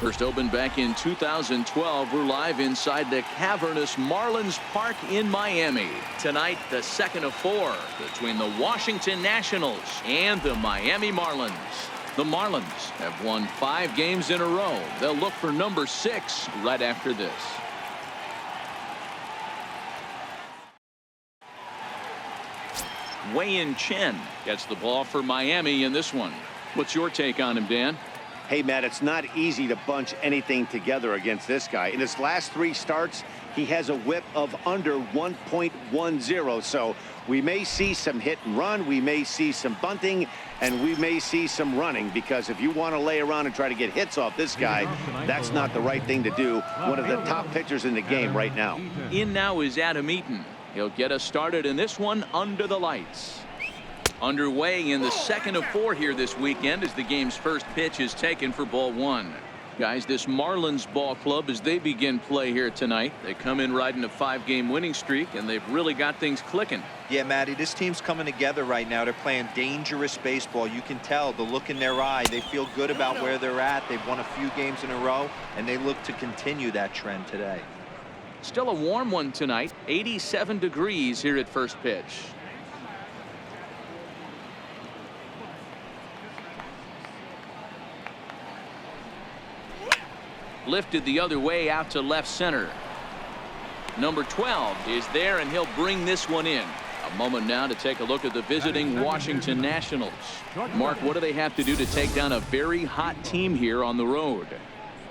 First opened back in 2012. We're live inside the cavernous Marlins Park in Miami. Tonight, the second of 4 between the Washington Nationals and the Miami Marlins. The Marlins have won 5 games in a row. They'll look for number 6 right after this. Wei-Yin Chen gets the ball for Miami in this one. What's your take on him, Dan? Hey, Matt, it's not easy to bunch anything together against this guy. In his last 3 starts, he has a whip of under 1.10. So we may see some hit and run. We may see some bunting, and we may see some running, because if you want to lay around and try to get hits off this guy, that's not the right thing to do. One of the top pitchers in the game right now. In now is Adam Eaton. He'll get us started in this one under the lights. Underway in the second of 4 here this weekend as the game's first pitch is taken for ball 1. Guys, this Marlins ball club, as they begin play here tonight, they come in riding a 5-game winning streak, and they've really got things clicking. Yeah, Matty, this team's coming together right now. They're playing dangerous baseball. You can tell the look in their eye. They feel good about where they're at. They've won a few games in a row, and they look to continue that trend today. Still a warm one tonight. 87 degrees here at first pitch. Lifted the other way out to left center. Number 12 is there, and he'll bring this one in. A moment now to take a look at the visiting Washington Nationals. Mark, what do they have to do to take down a very hot team here on the road?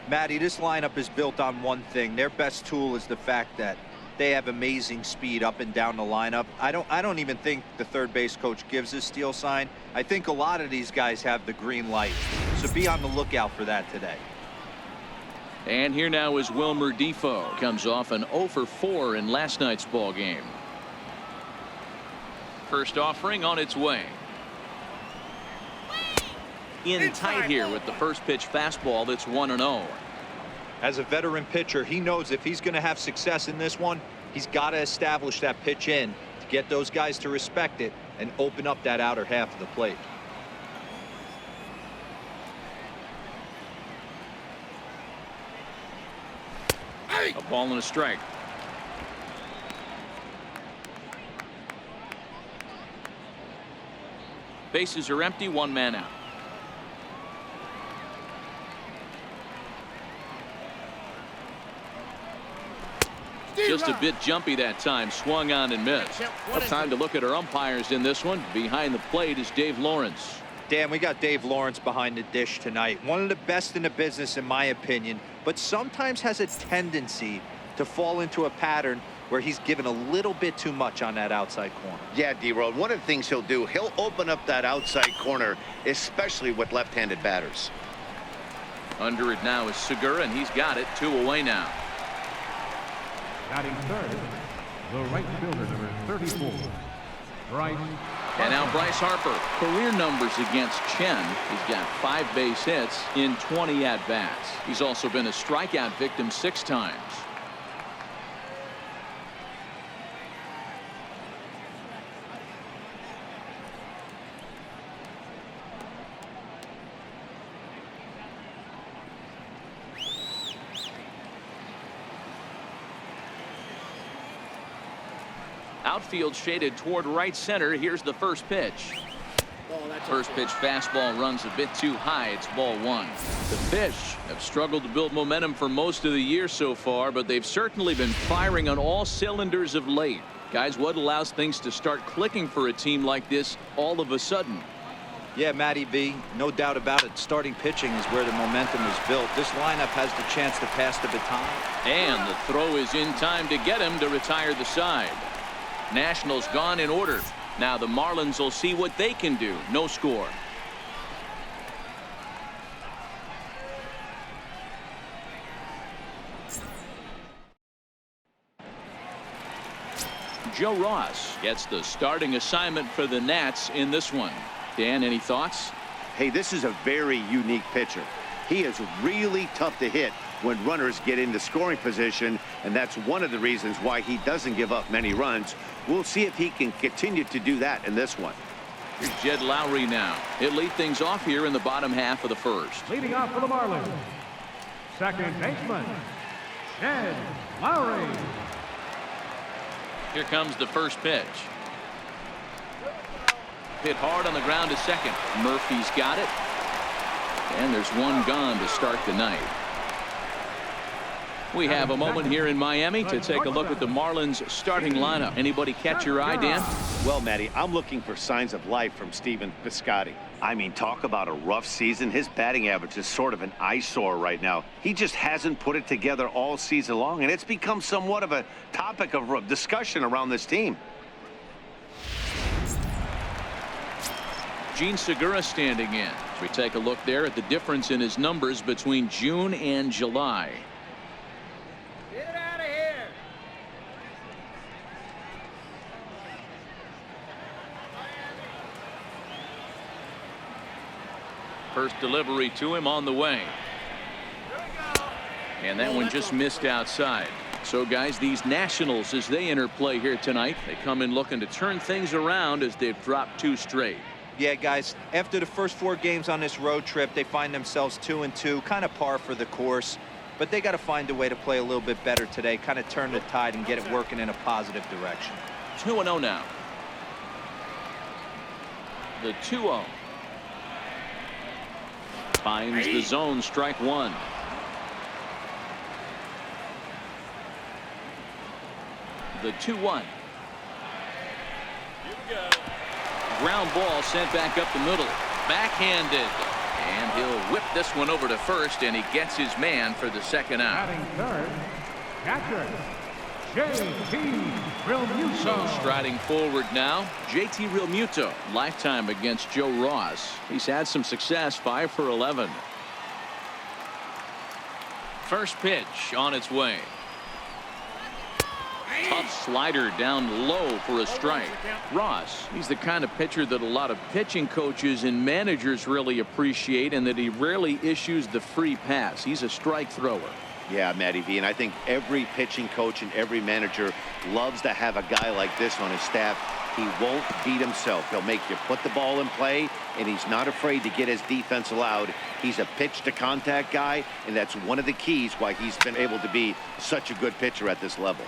Matty, this lineup is built on one thing. Their best tool is the fact that they have amazing speed up and down the lineup. I don't even think the third base coach gives a steal sign. I think a lot of these guys have the green light. So be on the lookout for that today. And here now is Wilmer Defoe. Comes off an 0 for 4 in last night's ball game. First offering on its way. In tight here with the first pitch fastball that's 1-0. As a veteran pitcher, he knows if he's going to have success in this one, he's got to establish that pitch in to get those guys to respect it and open up that outer half of the plate. A ball and a strike. Bases are empty, 1 man out. Just a bit jumpy that time. Swung on and missed. Well, time to look at our umpires in this one. Behind the plate is Dave Lawrence. Dan, we got Dave Lawrence behind the dish tonight. One of the best in the business, in my opinion, but sometimes has a tendency to fall into a pattern where he's given a little bit too much on that outside corner. Yeah, D-Road, one of the things he'll do, he'll open up that outside corner, especially with left-handed batters. Under it now is Segura, and he's got it. 2 away now. Batting third, the right fielder, number 34, Bryce. And now Bryce Harper. Career numbers against Chen. He's got 5 base hits in 20 at-bats. He's also been a strikeout victim 6 times. Outfield shaded toward right center. Here's the first pitch. First pitch fastball runs a bit too high. It's ball 1. The Fish have struggled to build momentum for most of the year so far, but they've certainly been firing on all cylinders of late. Guys, what allows things to start clicking for a team like this all of a sudden? Yeah, Matty B, no doubt about it. Starting pitching is where the momentum is built. This lineup has the chance to pass the baton. And the throw is in time to get him to retire the side. Nationals gone in order. Now the Marlins will see what they can do. No score. Joe Ross gets the starting assignment for the Nats in this one. Dan, any thoughts? Hey, this is a very unique pitcher. He is really tough to hit when runners get into scoring position, and that's one of the reasons why he doesn't give up many runs. We'll see if he can continue to do that in this one. Here's Jed Lowry now. He'll lead things off here in the bottom half of the first. Leading off for the Marlins, second baseman, Ned Lowry. Here comes the first pitch. Hit hard on the ground to second. Murphy's got it. And there's one gone to start the night. We have a moment here in Miami to take a look at the Marlins starting lineup. Anybody catch your eye, Dan? Well, Matty, I'm looking for signs of life from Stephen Piscotty. I mean, talk about a rough season. His batting average is sort of an eyesore right now. He just hasn't put it together all season long, and it's become somewhat of a topic of discussion around this team. Gene Segura standing in. As we take a look there at the difference in his numbers between June and July. Get out of here. First delivery to him on the way. And that one just missed outside. So, guys, these Nationals, as they enter play here tonight, they come in looking to turn things around as they've dropped 2 straight. Yeah, guys, after the first 4 games on this road trip, they find themselves 2-2, kind of par for the course. But they got to find a way to play a little bit better today, kind of turn the tide and get it working in a positive direction. 2-0 now. The 2-0. Finds the zone, strike 1. The 2-1. Ground ball sent back up the middle. Backhanded. And he'll whip this one over to first, and he gets his man for the second out. Batting third, catcher, JT Realmuto. So striding forward now, JT Realmuto. Lifetime against Joe Ross. He's had some success, 5 for 11. First pitch on its way. Tough slider down low for a strike. Ross, he's the kind of pitcher that a lot of pitching coaches and managers really appreciate, and that he rarely issues the free pass. He's a strike thrower. Yeah, Matty V, and I think every pitching coach and every manager loves to have a guy like this on his staff. He won't beat himself. He'll make you put the ball in play, and he's not afraid to get his defense allowed. He's a pitch-to-contact guy, and that's one of the keys why he's been able to be such a good pitcher at this level.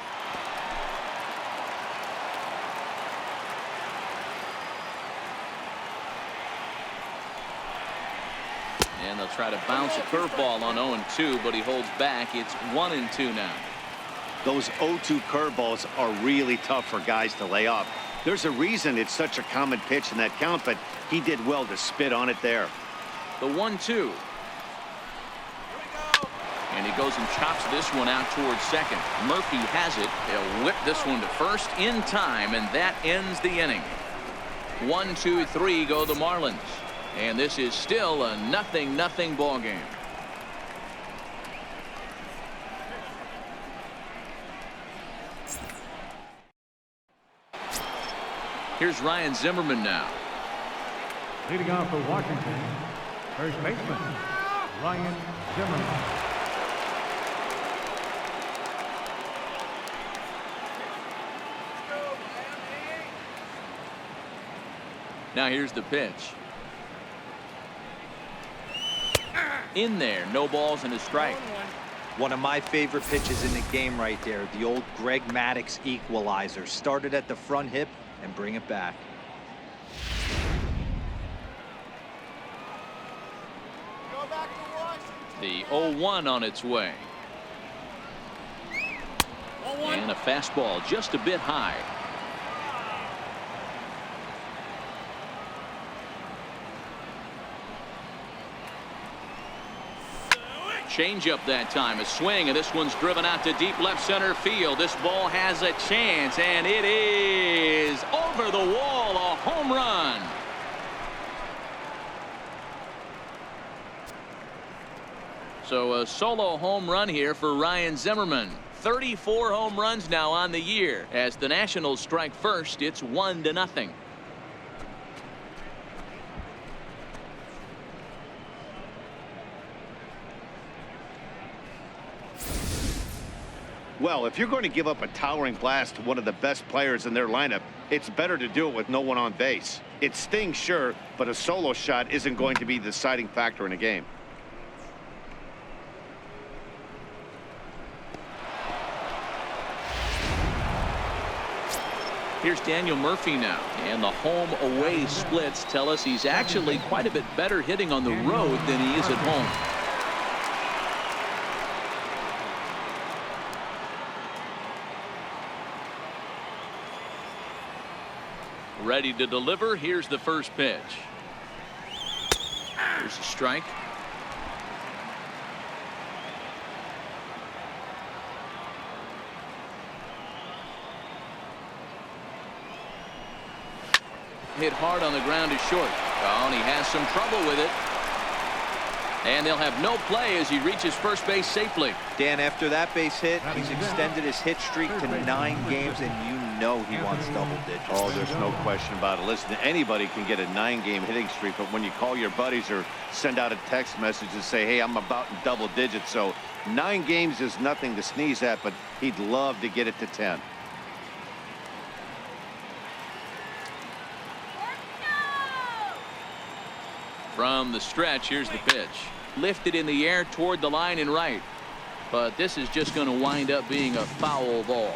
And they'll try to bounce a curveball on 0-2, but he holds back. It's 1-2 now. Those 0-2 curveballs are really tough for guys to lay off. There's a reason it's such a common pitch in that count, but he did well to spit on it there. The 1-2. And he goes and chops this one out towards second. Murphy has it. He'll whip this one to first in time, and that ends the inning. 1-2-3 go the Marlins. And this is still a 0-0 ball game. Here's Ryan Zimmerman now. Leading off for Washington, first baseman, Ryan Zimmerman. Now here's the pitch. In there, no balls and a strike. One of my favorite pitches in the game right there, the old Greg Maddux equalizer. Started at the front hip and bring it back. The 0-1 on its way. And a fastball just a bit high. Change up that time, a swing, and this one's driven out to deep left center field. This ball has a chance, and it is over the wall, a home run. So a solo home run here for Ryan Zimmerman. 34 home runs now on the year. As the Nationals strike first, it's 1-0. Well, if you're going to give up a towering blast to one of the best players in their lineup, it's better to do it with no one on base. It stings, sure, but a solo shot isn't going to be the deciding factor in a game. Here's Daniel Murphy now, and the home away splits tell us he's actually quite a bit better hitting on the road than he is at home. Ready to deliver. Here's the first pitch. Here's a strike. Hit hard on the ground is short. Oh, and he has some trouble with it. And they'll have no play as he reaches first base safely. Dan, after that base hit, he's extended his hit streak to 9 games, and you know he wants double digits. Oh, there's no question about it. Listen, anybody can get a 9-game hitting streak, but when you call your buddies or send out a text message and say, hey, I'm about in double digits, so 9 games is nothing to sneeze at, but he'd love to get it to 10. From the stretch, here's the pitch. Lifted in the air toward the line and right. But this is just going to wind up being a foul ball.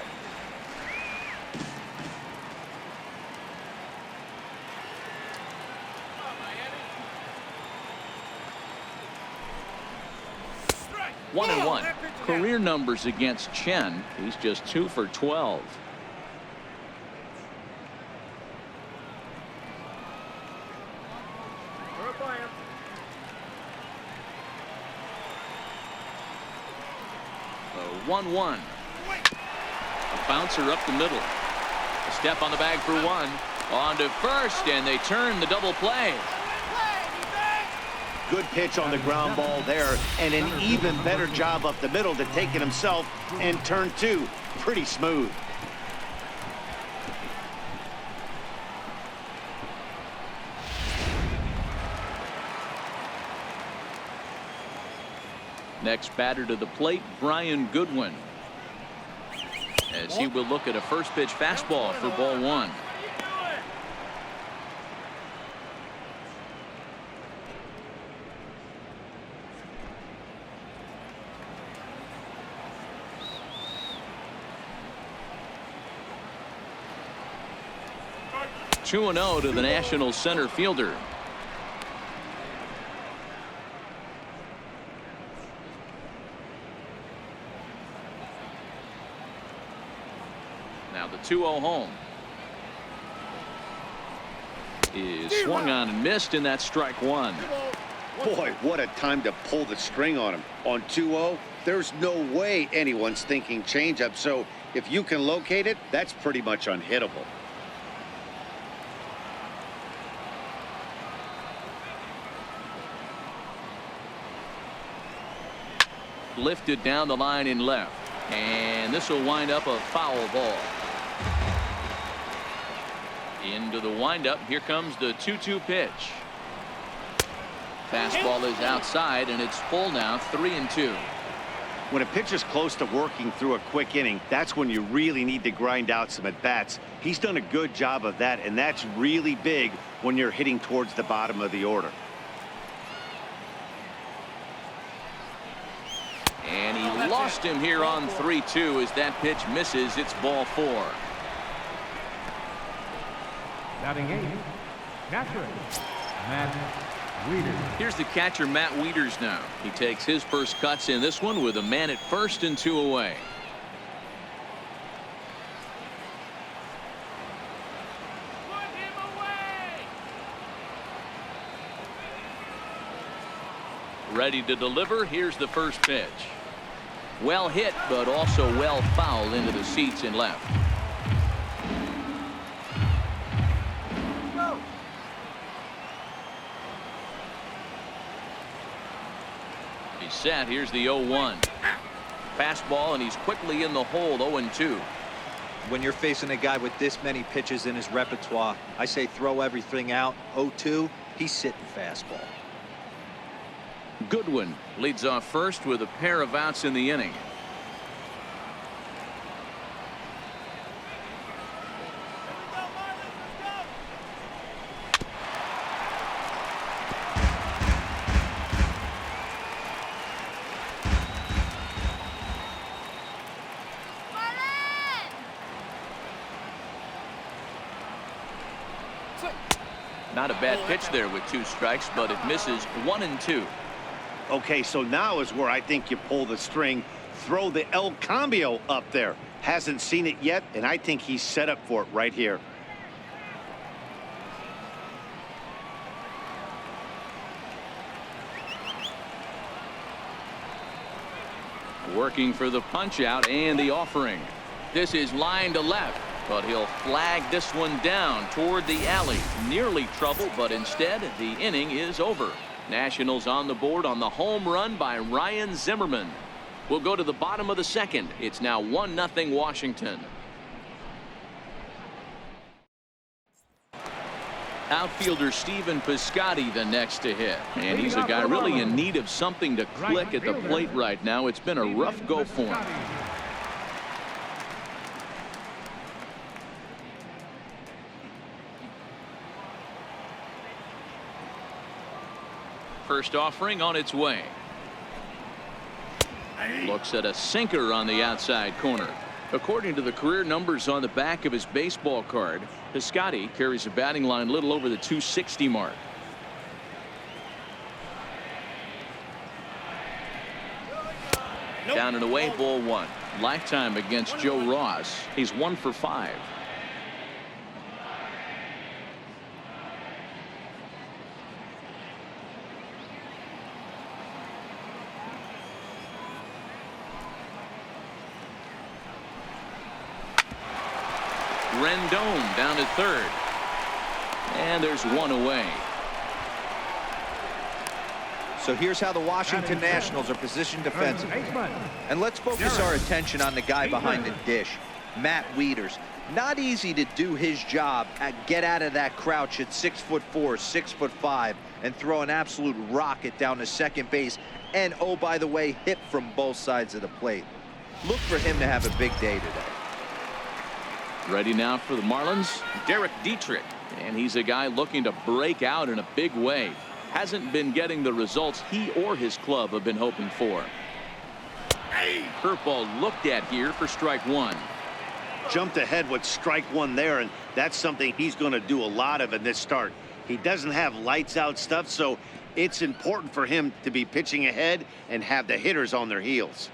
One and one. Career numbers against Chen. He's just 2 for 12. The 1-1. A bouncer up the middle. A step on the bag for 1. On to first, and they turn the double play. Good pitch on the ground ball there, and an even better job up the middle to take it himself and turn 2. Pretty smooth. Next batter to the plate, Brian Goodwin, as he will look at a first pitch fastball for ball 1. Two 2-0 to the National center fielder. Now the 2-0 home is swung on and missed, and that's strike 1. Boy, what a time to pull the string on him. On 2-0, there's no way anyone's thinking changeup, so if you can locate it, that's pretty much unhittable. Lifted down the line in left, and this will wind up a foul ball. Into the windup. Here comes the 2-2 pitch. Fastball is outside, and it's full now. 3-2. When a pitcher's close to working through a quick inning, that's when you really need to grind out some at-bats. He's done a good job of that, and that's really big when you're hitting towards the bottom of the order. And he lost him here on 3-2 as that pitch misses. It's ball 4. Batting 8, catcher, Matt Wieters. Here's the catcher, Matt Wieters now. He takes his first cuts in this one with a man at first and 2 away. Put him away. Ready to deliver. Here's the first pitch. Well hit, but also well fouled into the seats in left. He's set. Here's the 0-1. Fastball, and he's quickly in the hole. 0-2. When you're facing a guy with this many pitches in his repertoire, I say throw everything out. 0-2, he's sitting fastball. Goodwin leads off first with a pair of outs in the inning. Not a bad pitch there with 2 strikes, but it misses 1 and 2. Okay, so now is where I think you pull the string. Throw the El Cambio up there. Hasn't seen it yet, and I think he's set up for it right here. Working for the punch out and the offering. This is line to left, but he'll flag this one down toward the alley. Nearly trouble, but instead the inning is over. Nationals on the board on the home run by Ryan Zimmerman. We'll go to the bottom of the second. It's now 1-0 Washington. Outfielder Stephen Piscotty the next to hit, and he's a guy really in need of something to click at the plate right now. It's been a rough go for him. First offering on its way. Looks at a sinker on the outside corner. According to the career numbers on the back of his baseball card, Piscotty carries a batting line little over the 260 mark. Down and away, ball 1. Lifetime against Joe Ross. He's 1 for 5. Rendon down to third. And there's 1 away. So here's how the Washington Nationals are positioned defensively. And let's focus our attention on the guy behind the dish, Matt Wieters. Not easy to do his job at get out of that crouch at 6'4", 6'5", and throw an absolute rocket down to second base. And oh, by the way, hit from both sides of the plate. Look for him to have a big day today. Ready now for the Marlins, Derek Dietrich, and he's a guy looking to break out in a big way. Hasn't been getting the results he or his club have been hoping for. Curveball looked at here for strike 1. Jumped ahead with strike 1 there, and that's something he's going to do a lot of in this start. He doesn't have lights out stuff, so it's important for him to be pitching ahead and have the hitters on their heels.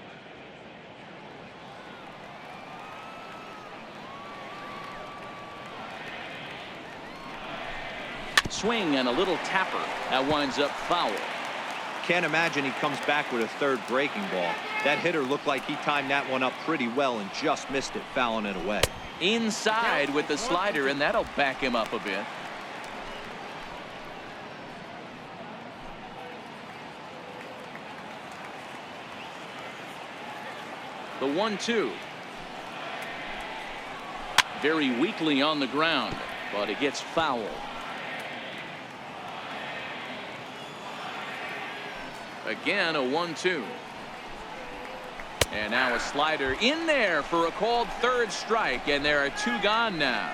Swing and a little tapper. That winds up foul. Can't imagine he comes back with a third breaking ball. That hitter looked like he timed that one up pretty well and just missed it, fouling it away. Inside with the slider, and that'll back him up a bit. The 1-2. Very weakly on the ground, but it gets fouled. Again, a 1-2. And now a slider in there for a called third strike, and there are 2 gone now.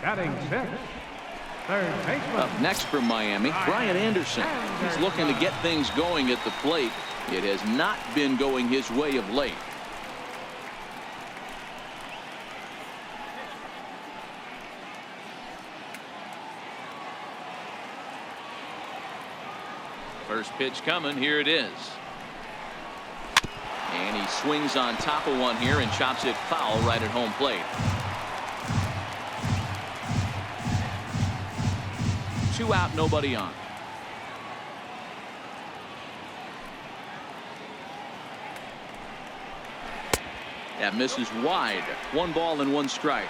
Batting 6th, third baseman. Up next for Miami, Brian Anderson. He's looking to get things going at the plate. It has not been going his way of late. First pitch coming. Here it is. And he swings on top of one here and chops it foul right at home plate. 2 out, nobody on. That misses wide. 1 ball and 1 strike.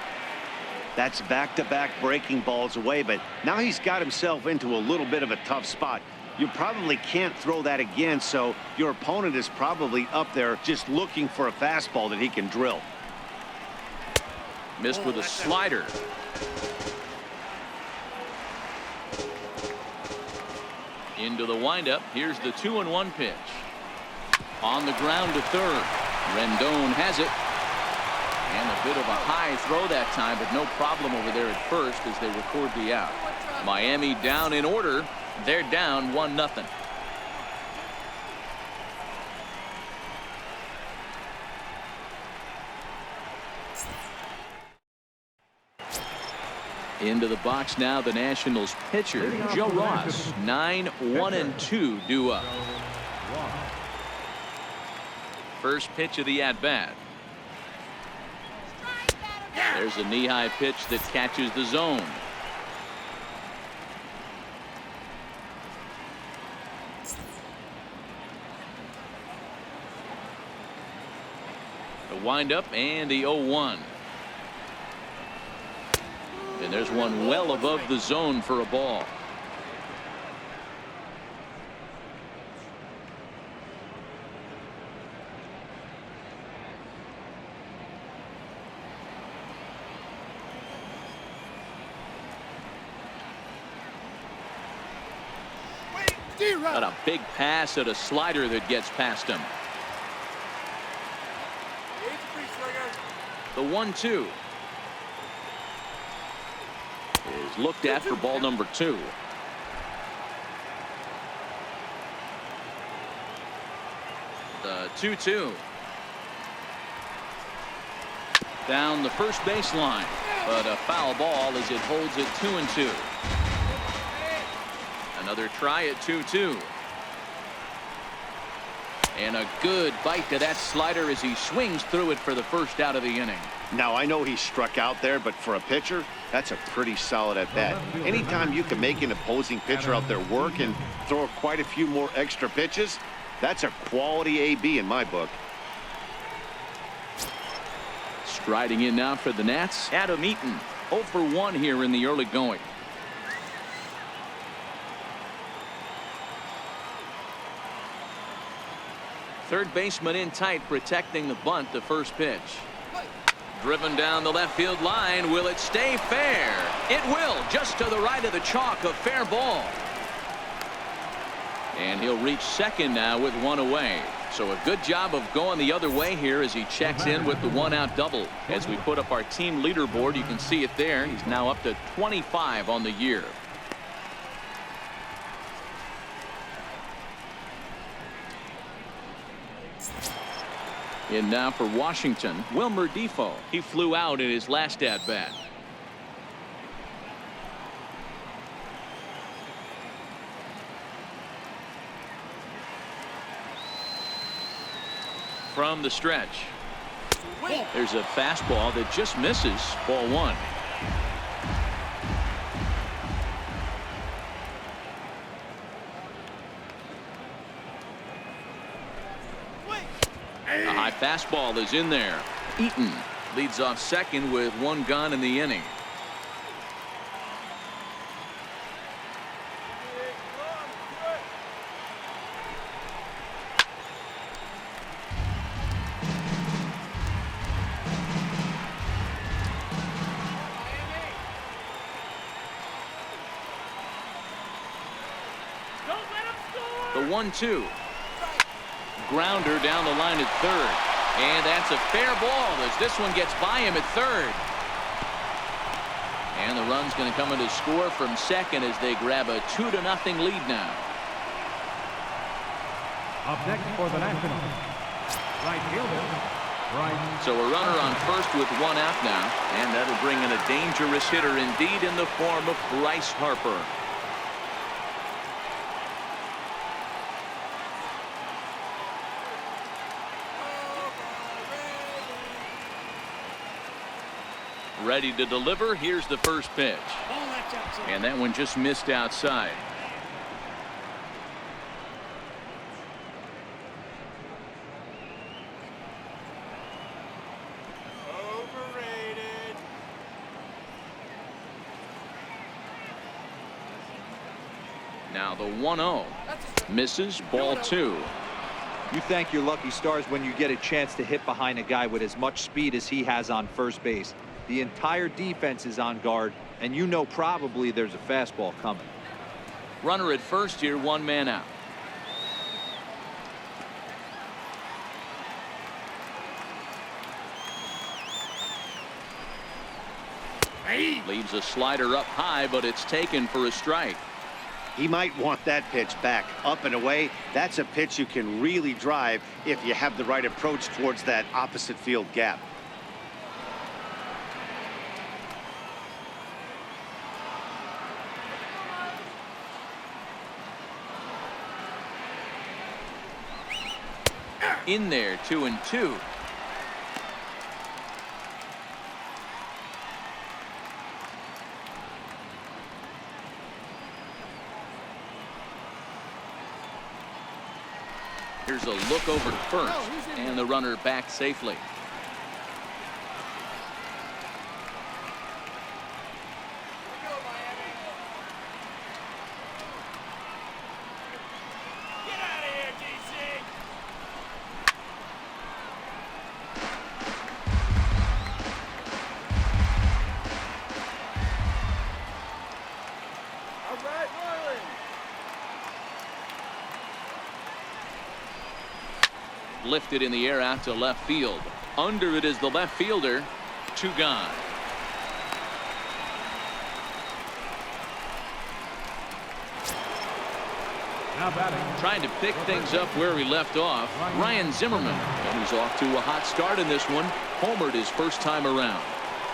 That's back-to-back breaking balls away, but now he's got himself into a little bit of a tough spot. You probably can't throw that again, so your opponent is probably up there just looking for a fastball that he can drill. Missed with a slider. Into the windup. Here's the 2-1 pitch. On the ground to third. Rendon has it. And a bit of a high throw that time, but no problem over there at first as they record the out. Miami down in order. They're down 1-0. Into the box now, the Nationals pitcher, Joe Ross. 9-1-2 due up. First pitch of the at-bat. There's a knee-high pitch that catches the zone. The windup and the 0-1. And there's one well above the zone for a ball. Got a big pass at a slider that gets past him. The 1-2 is looked at for ball number 2. The 2-2 down the first baseline, but a foul ball as it holds it 2-2. Another try at 2-2. And a good bite to that slider as he swings through it for the first out of the inning. Now, I know he struck out there, but for a pitcher, that's a pretty solid at bat. Anytime you can make an opposing pitcher out there work and throw quite a few more extra pitches, that's a quality AB in my book. Striding in now for the Nats, Adam Eaton. 0 for 1 here in the early going. Third baseman in tight, protecting the bunt. The first pitch. Driven down the left field line. Will it stay fair? It will. Just to the right of the chalk. A fair ball. And he'll reach second now with one away. So a good job of going the other way here as he checks in with the 1-out double. As we put up our team leaderboard, you can see it there. He's now up to 25 on the year. In now for Washington, Wilmer Defoe. He flew out in his last at-bat. From the stretch. There's a fastball that just misses. Ball 1. A high fastball is in there. Eaton leads off second with one gone in the inning. The 1-2. Grounder down the line at third. And that's a fair ball as this one gets by him at third. And the run's going to come in to score from second as they grab a 2-0 lead now. Up next for the Nationals, right fielder, Bryce. So a runner on first with 1 out now. And that'll bring in a dangerous hitter indeed in the form of Bryce Harper. Ready to deliver. Here's the first pitch. And that one just missed outside. Overrated. Now the 1-0 misses. Ball 2. You thank your lucky stars when you get a chance to hit behind a guy with as much speed as he has on first base. The entire defense is on guard, and you know probably there's a fastball coming. Runner at first here, 1 man out. Leaves a slider up high, but it's taken for a strike. He might want that pitch back up and away. That's a pitch you can really drive if you have the right approach towards that opposite field gap. In there, 2-2. Here's a look over to first, and the runner back safely. Lifted in the air out to left field. Under it is the left fielder. 2 gone. Now batting. Trying to pick things up where he left off, Ryan Zimmerman. And he's off to a hot start in this one. Homered his first time around.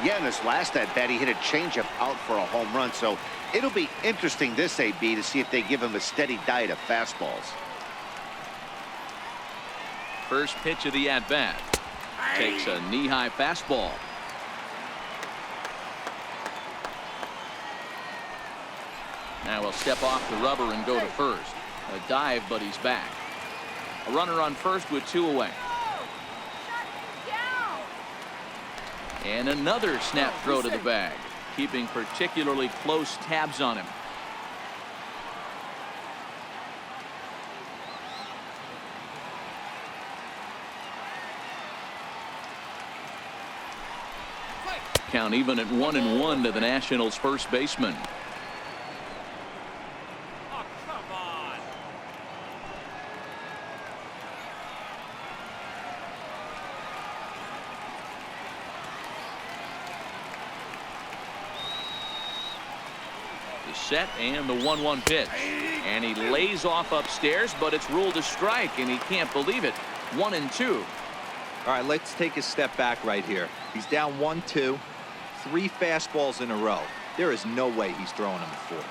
Yeah, in this last at bat, he hit a changeup out for a home run. So it'll be interesting this AB to see if they give him a steady diet of fastballs. First pitch of the at-bat. Takes a knee-high fastball. Now he'll step off the rubber and go to first. A dive, but he's back. A runner on first with 2 away. And another snap throw to the bag, keeping particularly close tabs on him. Count even at 1-1 to the Nationals' first baseman. Oh, come on. The set and the 1-1 pitch. And he lays off upstairs, but it's ruled a strike, and he can't believe it. 1-2. All right, let's take a step back right here. He's down 1-2. 3 fastballs in a row. There is no way he's throwing them before.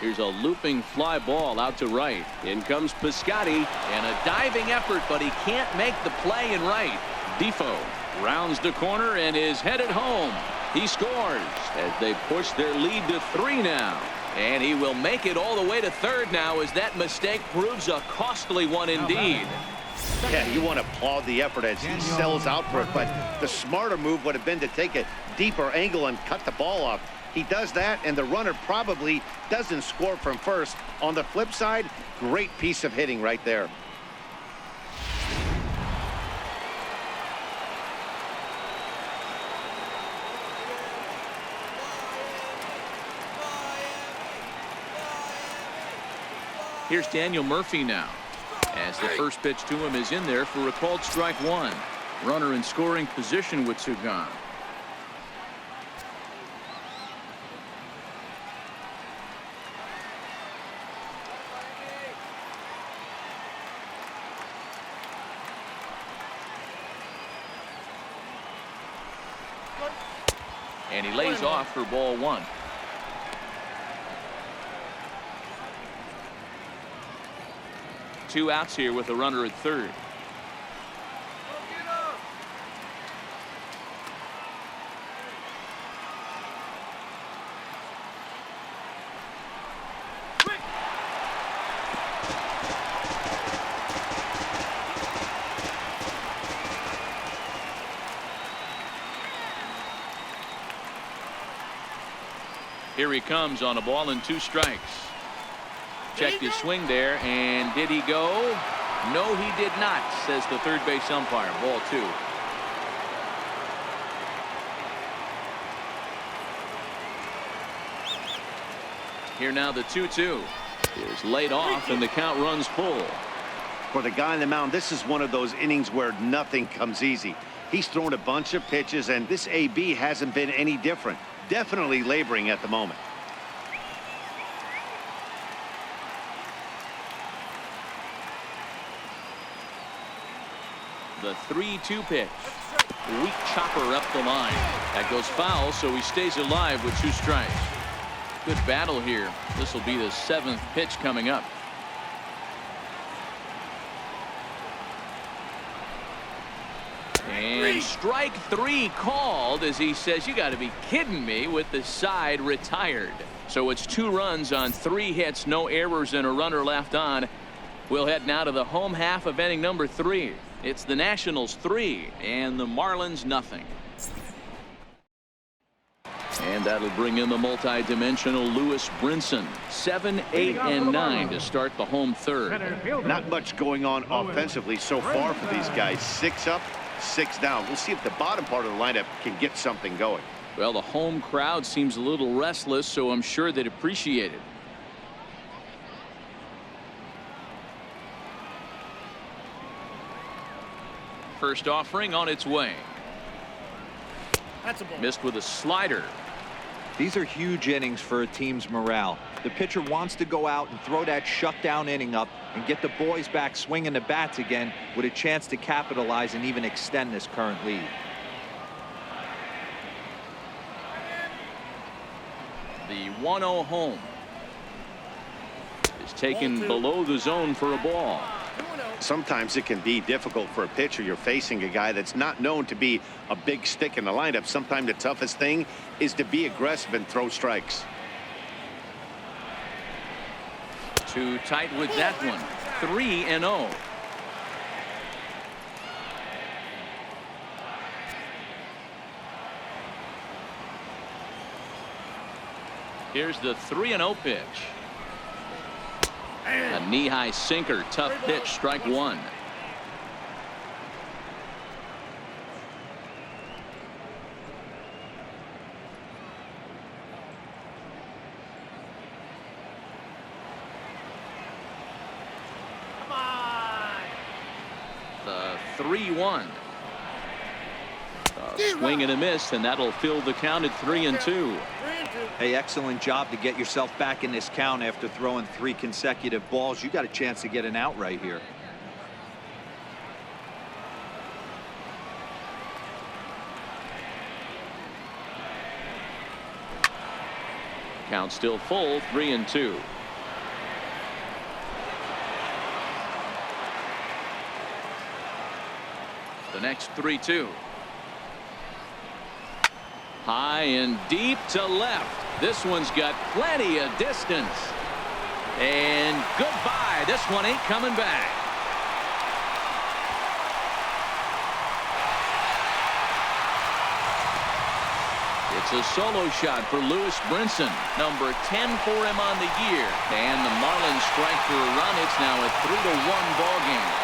Here's a looping fly ball out to right. In comes Piscotty, and a diving effort, but he can't make the play in right. Defoe rounds the corner and is headed home. He scores as they push their lead to 3 now. And he will make it all the way to third now, as that mistake proves a costly one indeed. Yeah, you want to applaud the effort as he sells out for it, but the smarter move would have been to take a deeper angle and cut the ball off. He does that, and the runner probably doesn't score from first. On the flip side, great piece of hitting right there. Here's Daniel Murphy now, as the first pitch to him is in there for a called strike 1. Runner in scoring position with 2 gone. And he lays off for ball 1. Two outs here with a runner at third. Here he comes on a ball and 2 strikes. Checked his swing there, and did he go? No, he did not, says the third base umpire. Ball 2. Here now the 2-2 is laid off, and the count runs full. For the guy on the mound, this is one of those innings where nothing comes easy. He's thrown a bunch of pitches, and this AB hasn't been any different. Definitely laboring at the moment. The 3-2 pitch. Weak chopper up the line. That goes foul, so he stays alive with 2 strikes. Good battle here. This will be the 7th pitch coming up. And strike 3 called as he says, you got to be kidding me, with the side retired. So it's 2 runs on 3 hits, no errors, and a runner left on. We'll head now to the home half of inning number 3. It's the Nationals 3 and the Marlins nothing. And that'll bring in the multi-dimensional Lewis Brinson. 7, 8, and 9 to start the home 3rd. Not much going on offensively so far for these guys. 6 up, 6 down. We'll see if the bottom part of the lineup can get something going. Well, the home crowd seems a little restless, so I'm sure they'd appreciate it. First offering on its way. That's a ball. Missed with a slider. These are huge innings for a team's morale. The pitcher wants to go out and throw that shutdown inning up and get the boys back swinging the bats again with a chance to capitalize and even extend this current lead. The 1-0 home is taken below the zone for a ball. Sometimes it can be difficult for a pitcher. You're facing a guy that's not known to be a big stick in the lineup. Sometimes the toughest thing is to be aggressive and throw strikes. Too tight with that one. 3-0. Here's the 3-0 pitch. A knee-high sinker. Tough pitch. Strike 1. Come on. The 3-1. A swing and a miss, and that'll fill the count at 3-2. Hey, excellent job to get yourself back in this count after throwing 3 consecutive balls. You got a chance to get an out right here. Count still full. 3-2. The next 3-2. High and deep to left. This one's got plenty of distance. And goodbye. This one ain't coming back. It's a solo shot for Lewis Brinson. Number 10 for him on the year. And the Marlins strike for a run. It's now a 3-1 ball game.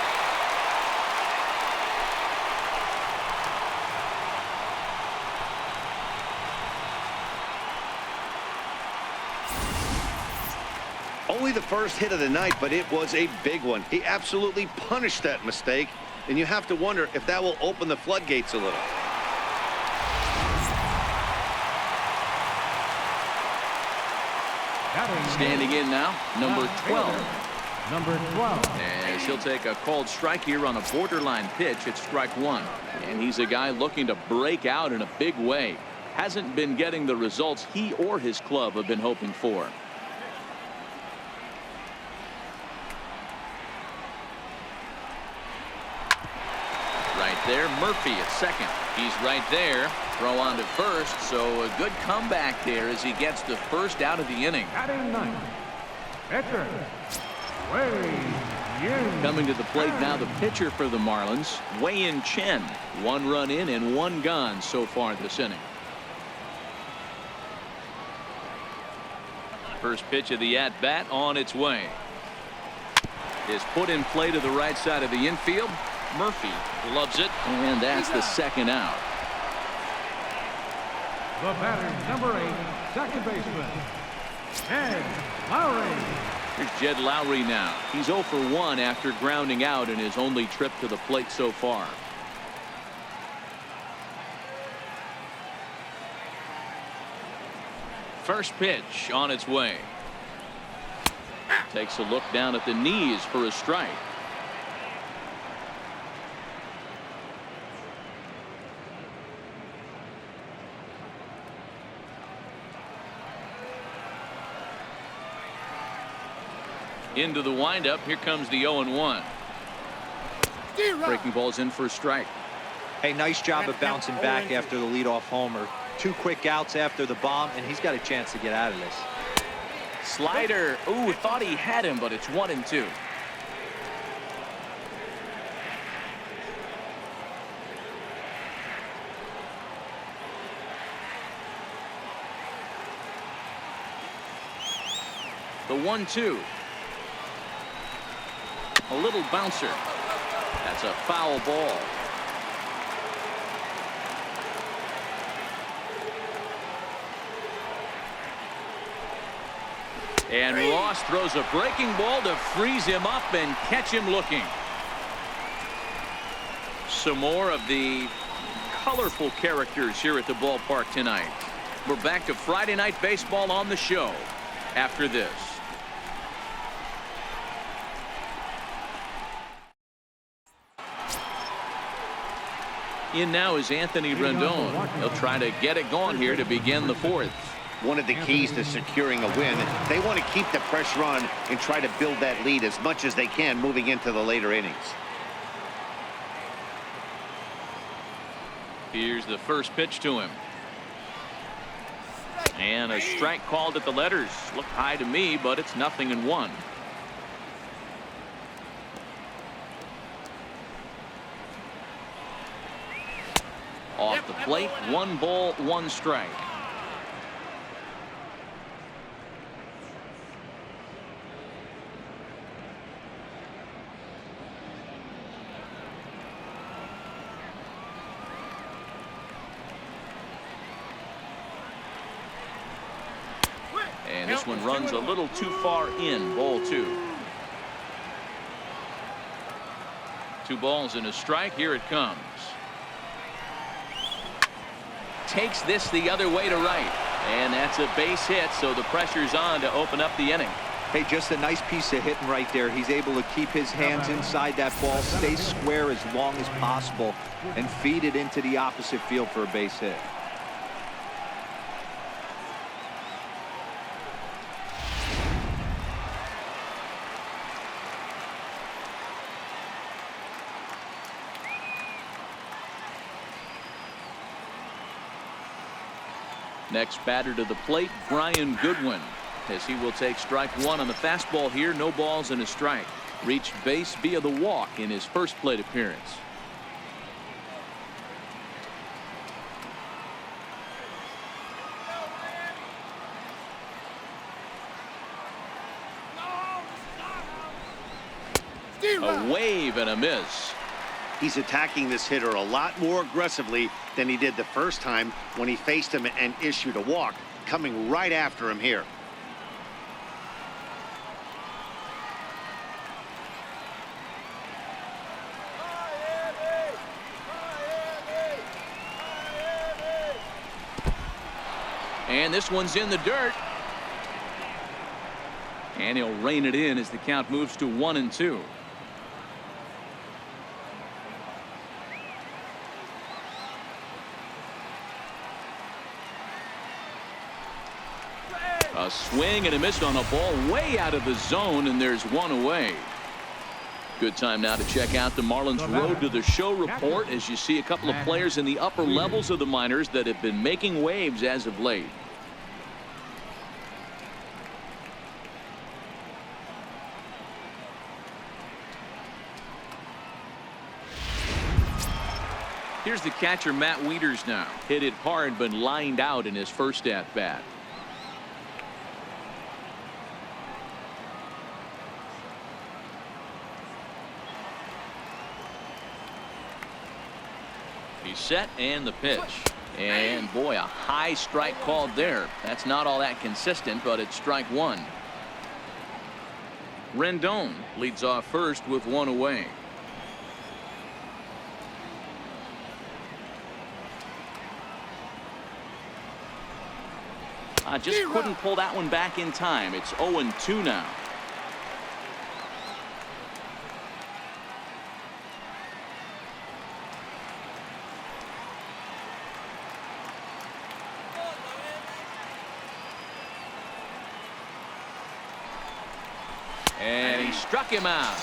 Only the first hit of the night, but it was a big one. He absolutely punished that mistake, and you have to wonder if that will open the floodgates a little. Standing in now, number 12. Number 12. As he'll take a called strike here on a borderline pitch. It's strike 1. And he's a guy looking to break out in a big way. Hasn't been getting the results he or his club have been hoping for. Right there, Murphy at second. He's right there. Throw on to first, so a good comeback there as he gets the first out of the inning. Batting ninth, pitcher, Wei-Yin. Coming to the plate now, the pitcher for the Marlins, Wei-Yin Chen. 1 run in and 1 gone so far this inning. First pitch of the at-bat on its way. Is put in play to the right side of the infield. Murphy loves it, and that's the second out. The batter, number 8, second baseman, Jed Lowry. Here's Jed Lowry now. He's 0 for 1 after grounding out in his only trip to the plate so far. First pitch on its way. Takes a look down at the knees for a strike. Into the windup. Here comes the 0-1. Breaking ball's in for a strike. Hey, nice job of bouncing back after the leadoff homer. 2 quick outs after the bomb, and he's got a chance to get out of this. Slider. Ooh, thought he had him, but it's 1-2. The 1-2. A little bouncer. That's a foul ball. And Ross throws a breaking ball to freeze him up and catch him looking. Some more of the colorful characters here at the ballpark tonight. We're back to Friday Night Baseball on the show after this. In now is Anthony Rendon. He'll try to get it going here to begin the 4th. One of the keys to securing a win. They want to keep the pressure on and try to build that lead as much as they can moving into the later innings. Here's the first pitch to him. And a strike called at the letters. Looked high to me, but it's 0-1. Off the plate, 1 ball, 1 strike. And this one runs a little too far in. Ball 2. 2 balls and a strike. Here it comes. Takes this the other way to right. And that's a base hit, so the pressure's on to open up the inning. Hey, just a nice piece of hitting right there. He's able to keep his hands inside that ball, stay square as long as possible, and feed it into the opposite field for a base hit. Next batter to the plate, Brian Goodwin, as he will take strike 1 on the fastball here. No balls and a strike. Reached base via the walk in his first plate appearance. A wave and a miss. He's attacking this hitter a lot more aggressively than he did the first time when he faced him and issued a walk, coming right after him here. And this one's in the dirt. And he'll rein it in as the count moves to 1-2. A swing and a miss on a ball way out of the zone, and there's 1 away. Good time now to check out the Marlins Road to the Show report, as you see a couple of players in the upper levels of the minors that have been making waves as of late. Here's the catcher, Matt Wieters, now. Hit it hard, but lined out in his first at bat. He's set, and the pitch. And boy, a high strike called there. That's not all that consistent, but it's strike 1. Rendon leads off first with 1 away. Just couldn't pull that one back in time. It's 0-2 now. And Struck him out.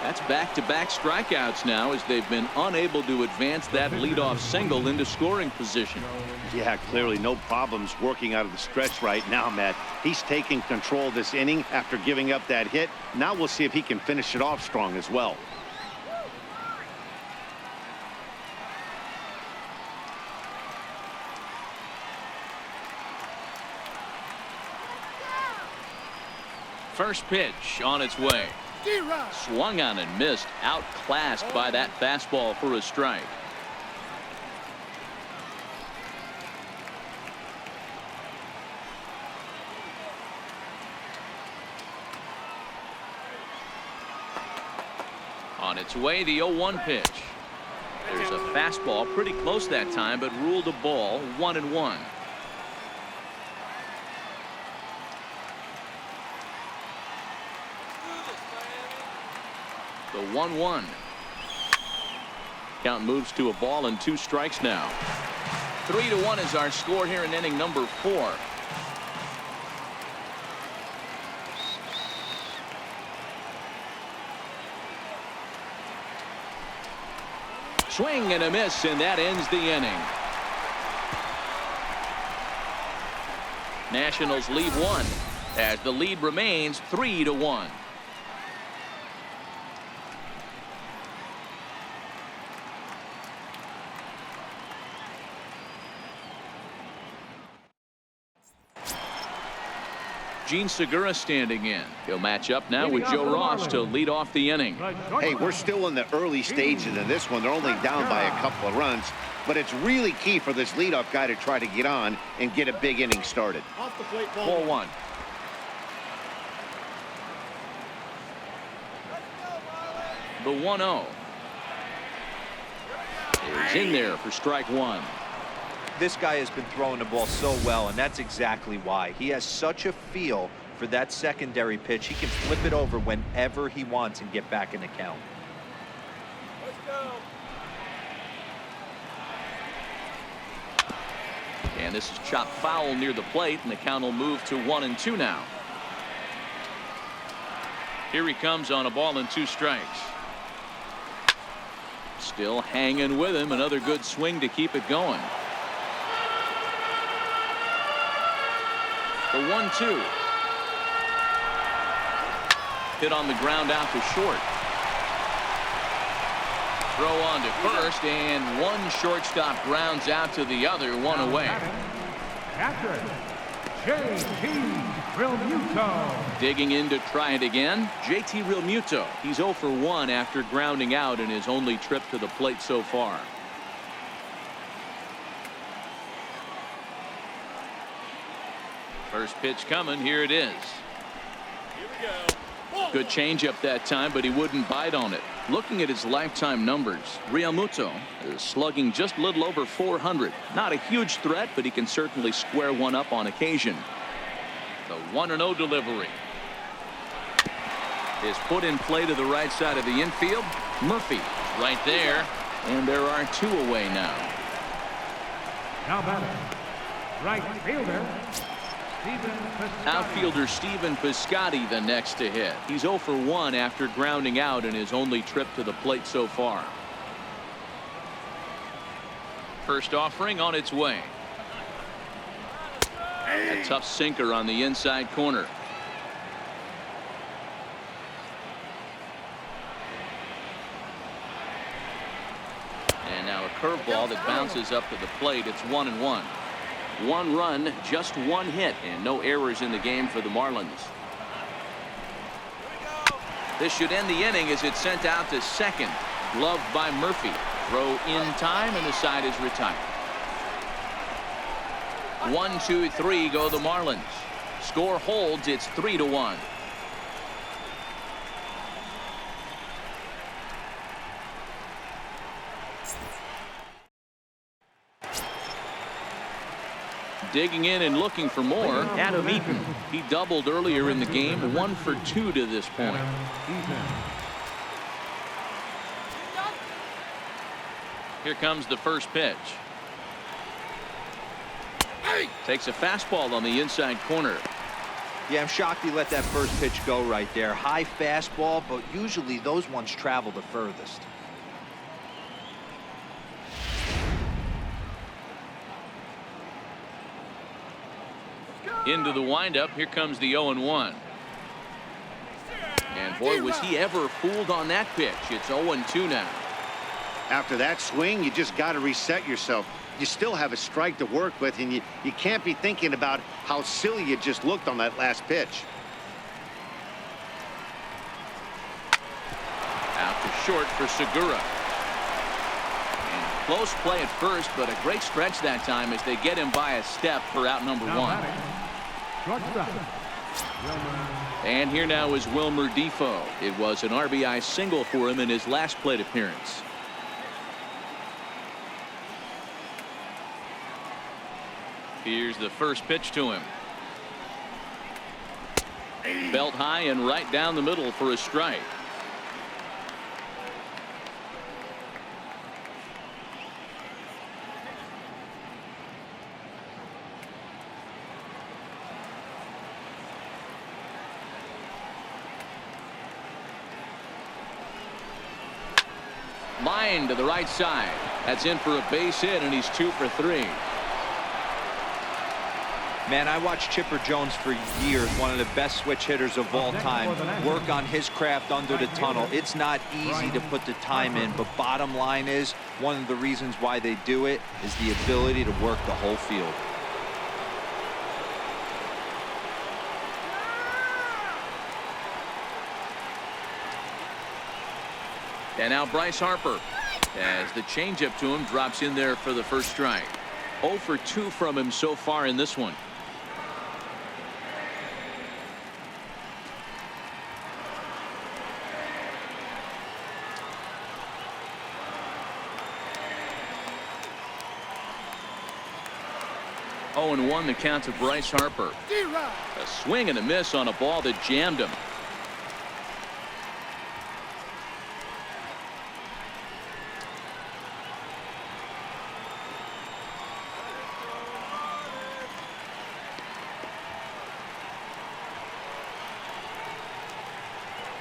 That's back-to-back strikeouts now as they've been unable to advance that leadoff single into scoring position. Yeah, clearly no problems working out of the stretch right now, Matt. He's taking control this inning after giving up that hit. Now we'll see if he can finish it off strong as well. First pitch on its way. Swung on and missed. Outclassed by that fastball for a strike. On its way, the 0-1 pitch. There's a fastball pretty close that time, but ruled a ball. 1-1. The 1-1. Count moves to a ball and 2 strikes now. 3-1 is our score here in inning number 4. Swing and a miss, and that ends the inning. Nationals lead 1 as the lead remains 3-1. Gene Segura standing in. He'll match up now with Joe Ross to lead off the inning. Hey, we're still in the early stages of this one. They're only down by a couple of runs, but it's really key for this leadoff guy to try to get on and get a big inning started. Off the plate, 4-1. The 1-0 is in there for strike 1. This guy has been throwing the ball so well, and that's exactly why. He has such a feel for that secondary pitch. He can flip it over whenever he wants and get back in the count. Let's go. And this is chopped foul near the plate, and the count will move to 1-2 now. Here he comes on a ball and 2 strikes. Still hanging with him. Another good swing to keep it going. The 1-2. Hit on the ground out to short. Throw on to first, and one shortstop grounds out to the other, 1 away. Catcher, J.T. Realmuto. Digging in to try it again, J.T. Realmuto. He's 0 for 1 after grounding out in his only trip to the plate so far. First pitch coming. Here it is. Here we go. Good changeup that time, but he wouldn't bite on it. Looking at his lifetime numbers, Realmuto is slugging just a little over 400. Not a huge threat, but he can certainly square one up on occasion. The 1-0 delivery is put in play to the right side of the infield. Murphy right there, and there are 2 away now. Now batting, right fielder, Outfielder Stephen Piscotty the next to hit. He's 0 for 1 after grounding out in his only trip to the plate so far. First offering on its way. A tough sinker on the inside corner. And now a curveball that bounces up to the plate. It's 1-1. 1 run, just 1 hit, and no errors in the game for the Marlins. This should end the inning as it's sent out to second. Gloved by Murphy. Throw in time, and the side is retired. 1, 2, 3 go the Marlins. Score holds. It's 3-1. Digging in and looking for more, Adam Eaton. He doubled earlier in the game, 1 for 2 to this point. Here comes the first pitch. Takes a fastball on the inside corner. Yeah, I'm shocked he let that first pitch go right there. High fastball, but usually those ones travel the furthest. Into the windup. Here comes the 0-1. And boy, was he ever fooled on that pitch. It's 0-2 now. After that swing, you just got to reset yourself. You still have a strike to work with, and you can't be thinking about how silly you just looked on that last pitch. Out to short for Segura. And close play at first, but a great stretch that time as they get him by a step for out number one. And here now is Wilmer Defoe. It was an RBI single for him in his last plate appearance. Here's the first pitch to him. Belt high and right down the middle for a strike. Line to the right side. That's in for a base hit, and he's 2 for 3. Man, I watched Chipper Jones for years, one of the best switch hitters of all time, work on his craft under the tunnel. It's not easy to put the time in, but bottom line is, one of the reasons why they do it is the ability to work the whole field. And now Bryce Harper, as the changeup to him drops in there for the first strike. 0 for 2 from him so far in this one. Oh, and 1 the count to Bryce Harper. A swing and a miss on a ball that jammed him.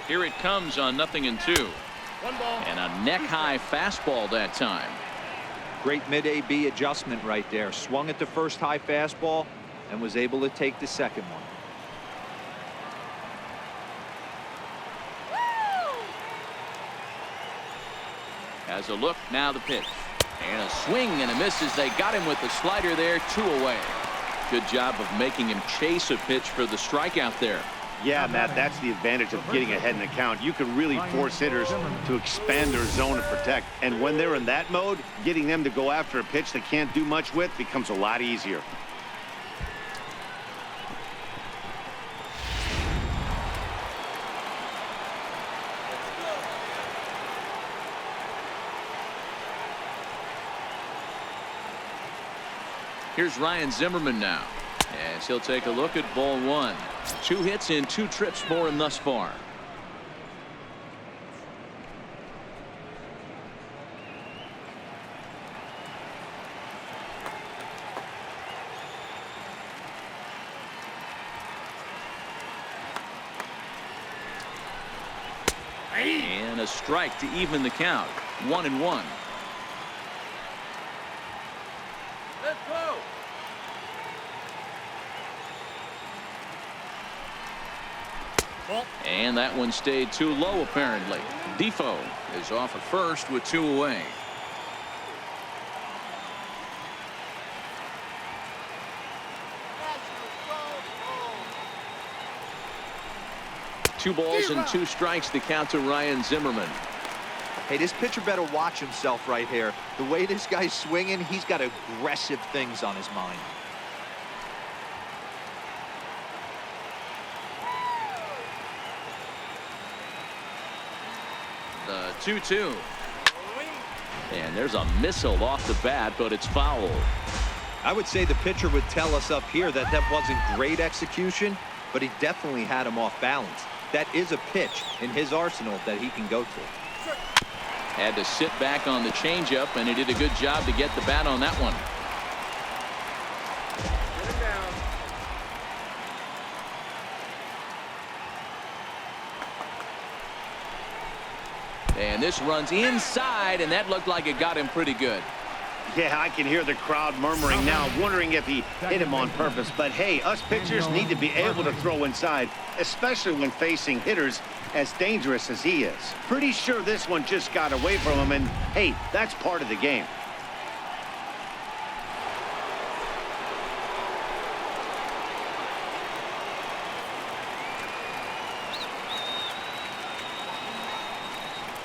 Here it comes on 0-2. 1 ball. And a neck-high fastball that time. Great mid-AB adjustment right there. Swung at the first high fastball and was able to take the second one. As a look, now the pitch. And a swing and a miss as they got him with the slider there, 2 away. Good job of making him chase a pitch for the strikeout there. Yeah, Matt, that's the advantage of getting ahead in the count. You can really force hitters to expand their zone and protect. And when they're in that mode, getting them to go after a pitch they can't do much with becomes a lot easier. Here's Ryan Zimmerman now, as he'll take a look at ball 1. 2 hits in 2 trips for him thus far. And a strike to even the count. 1-1. Let's go. And that one stayed too low, apparently. Defoe is off at first with 2 away. Two balls and 2 strikes to count to Ryan Zimmerman. Hey, this pitcher better watch himself right here. The way this guy's swinging, he's got aggressive things on his mind. The 2-2. And there's a missile off the bat, but it's foul. I would say the pitcher would tell us up here that that wasn't great execution, but he definitely had him off balance. That is a pitch in his arsenal that he can go to. Had to sit back on the changeup, and he did a good job to get the bat on that one. Get it down. this runs inside, and that looked like it got him pretty good. Yeah, I can hear the crowd murmuring now, wondering if he hit him on purpose. But hey, us pitchers need to be able to throw inside, especially when facing hitters as dangerous as he is. Pretty sure this one just got away from him, and hey, that's part of the game.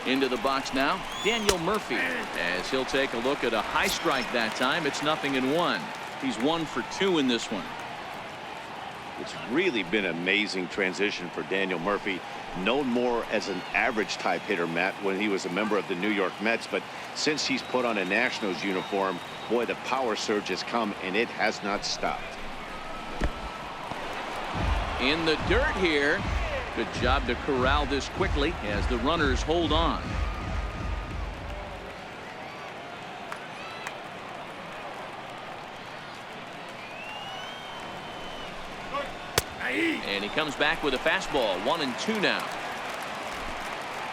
Into the box now, Daniel Murphy, as he'll take a look at a high strike that time. It's 0-1. He's 1 for 2 in this one. It's really been an amazing transition for Daniel Murphy, known more as an average type hitter, Matt, when he was a member of the New York Mets. But since he's put on a Nationals uniform, boy, the power surge has come, and it has not stopped. In the dirt here. Good job to corral this quickly as the runners hold on. And he comes back with a fastball. 1-2 now.